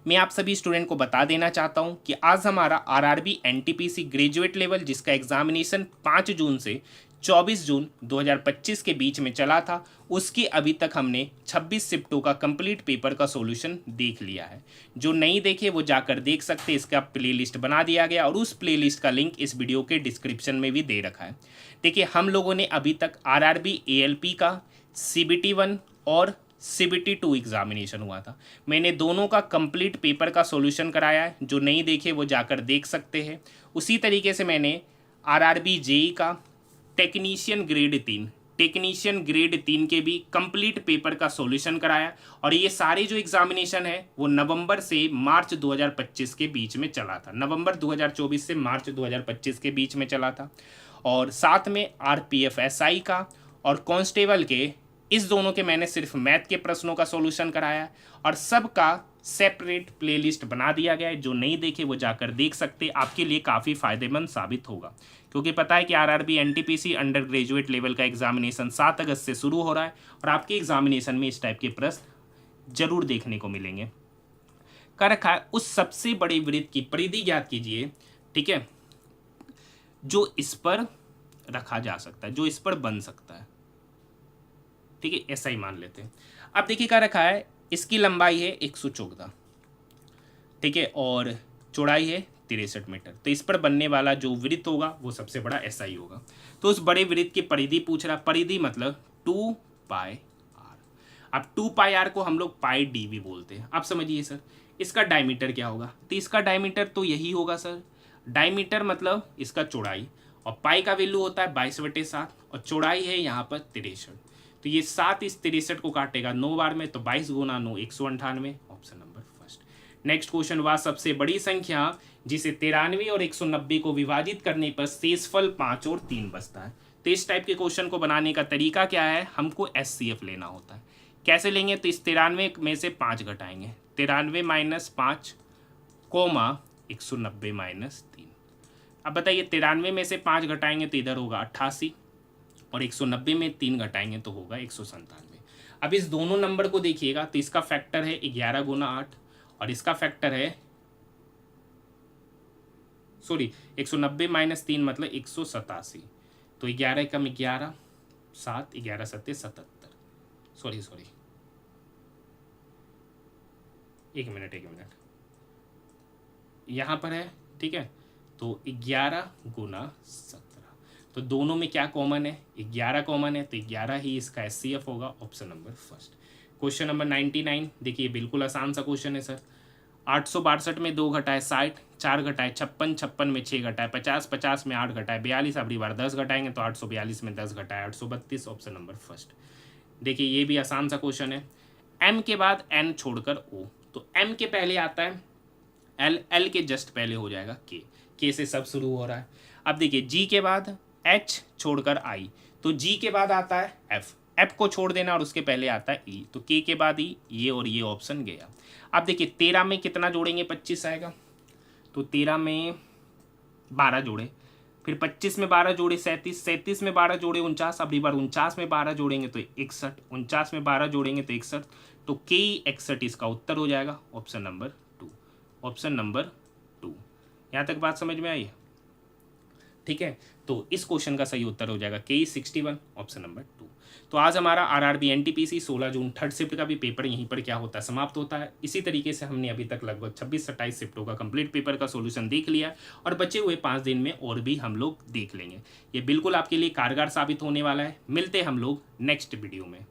मैं आप सभी स्टूडेंट को बता देना चाहता हूं कि आज हमारा आरआरबी एनटीपीसी ग्रेजुएट लेवल जिसका एग्जामिनेशन 5 जून से 24 जून 2025 के बीच में चला था, उसकी अभी तक हमने 26 शिफ्टों का कंप्लीट पेपर का सॉल्यूशन देख लिया है। जो नहीं देखे वो जाकर देख सकते, इसका प्लेलिस्ट बना दिया गया और उस प्लेलिस्ट का लिंक इस वीडियो के डिस्क्रिप्शन में भी दे रखा है। देखिए हम लोगों ने अभी तक आरआरबी एएलपी का CBT 1 और CBT 2 एग्जामिनेशन हुआ था, मैंने दोनों का कंप्लीट पेपर का सॉल्यूशन कराया है। जो नहीं देखे वो जाकर देख सकते हैं। उसी तरीके से मैंने आरआरबी जेई का टेक्नीशियन ग्रेड 3 के भी कंप्लीट पेपर का सॉल्यूशन कराया और ये सारे जो एग्जामिनेशन है वो नवंबर से मार्च 2025 के बीच में चला था। नवंबर 2024 से मार्च 2025 के बीच में चला था। और साथ में RPF SI का और कांस्टेबल के, इस दोनों के मैंने सिर्फ मैथ के प्रश्नों का सॉल्यूशन कराया और सबका सेपरेट प्लेलिस्ट बना दिया गया है। जो नहीं देखे वो जाकर देख सकते, आपके लिए काफ़ी फायदेमंद साबित होगा, क्योंकि पता है कि RRB NTPC undergraduate level का एग्जामिनेशन 7 अगस्त से शुरू हो रहा है और आपके एग्जामिनेशन में इस टाइप के प्रश्न जरूर देखने को मिलेंगे। कर रखा है उस सबसे बड़े वृत्त की परिधि ज्ञात कीजिए, ठीक है, जो इस पर रखा जा सकता है, जो इस पर बन सकता है, ठीक है, ऐसा ही मान लेते हैं। अब देखिए क्या रखा है, इसकी लंबाई है 114, ठीक है, और चौड़ाई है 63 मीटर। तो इस पर बनने वाला जो वृत्त होगा वो सबसे बड़ा SI होगा। तो उस बड़े वृत्त की परिधि पूछ रहा, परिधि मतलब 2πr। अब 2πr को हम लोग पाई डी भी बोलते हैं। अब समझिए सर इसका डायमीटर क्या होगा, तो इसका डायमीटर तो यही होगा सर, डायमीटर मतलब इसका चौड़ाई, और पाई का वैल्यू होता है 22/7 और चौड़ाई है यहाँ पर 63। तो ये 7 इस 63 को काटेगा 9 बार में, तो 22 गुना 9 198। Option number first. Next question, वह सबसे बड़ी संख्या जिसे 93 और 190 को विभाजित करने पर शेषफल 5 और 3 बचता है। तो इस टाइप के क्वेश्चन को बनाने का तरीका क्या है, हमको SCF लेना होता है। कैसे लेंगे, तो इस 93 में से 5 घटाएंगे, 93 - 5 कोमा 190 - 3। अब बताइए 93 में से 5 घटाएंगे तो इधर होगा 88 और 190 में 3 घटाएंगे तो होगा 197। अब इस दोनों नंबर को देखिएगा तो इसका फैक्टर है 11 गुना 8 और इसका फैक्टर है 190 - 3 मतलब 187। तो 11 कम 11 7 11 7 77। सॉरी एक मिनट यहाँ पर है, ठीक है। तो 11 गुना 17, तो दोनों में क्या कॉमन है, 11 कॉमन है, तो 11 ही इसका SCF होगा। Option number first. Question number 99, देखिए बिल्कुल आसान सा क्वेश्चन है सर। 862 में 2 घटाए 60, 4 घटाए 56, 56 में 6 घटाए 50, 50 में 8 घटाए 42, अगली बार 10 घटाएंगे तो 842 में 10 घटाए 832। Option number first. देखिए ये भी आसान सा क्वेश्चन है। M के बाद N छोड़कर O, तो M के पहले आता है L, L के जस्ट पहले हो जाएगा K से सब शुरू हो रहा है। अब देखिए G के बाद H छोड़कर I, तो G के बाद आता है F को छोड़ देना और उसके पहले आता है E, तो K के बाद E, ये और ये ऑप्शन गया। अब देखिए 13 में कितना जोड़ेंगे, 25 आएगा, तो 13 में 12 जोड़े, फिर 25 में 12 जोड़े 37, 37 में 12 जोड़े 49, अब बार 49 में 12 जोड़ेंगे तो 61, 49 में 12 जोड़ेंगे तो 61, तो K 61 इसका उत्तर हो जाएगा। Option number 2। Option number 2। यहाँ तक बात समझ में आई है, ठीक है। तो इस क्वेश्चन का सही उत्तर हो जाएगा K 61। Option number 2। तो आज हमारा RRB NTPC 16 June third shift का भी पेपर यहीं पर क्या होता है, समाप्त होता है। इसी तरीके से हमने अभी तक लगभग 26-27 शिफ्टों का कंप्लीट पेपर का सॉल्यूशन देख लिया और बचे हुए 5 दिन में और भी हम लोग देख लेंगे। ये बिल्कुल आपके लिए कारगर साबित होने वाला है। मिलते हैं हम लोग नेक्स्ट वीडियो में।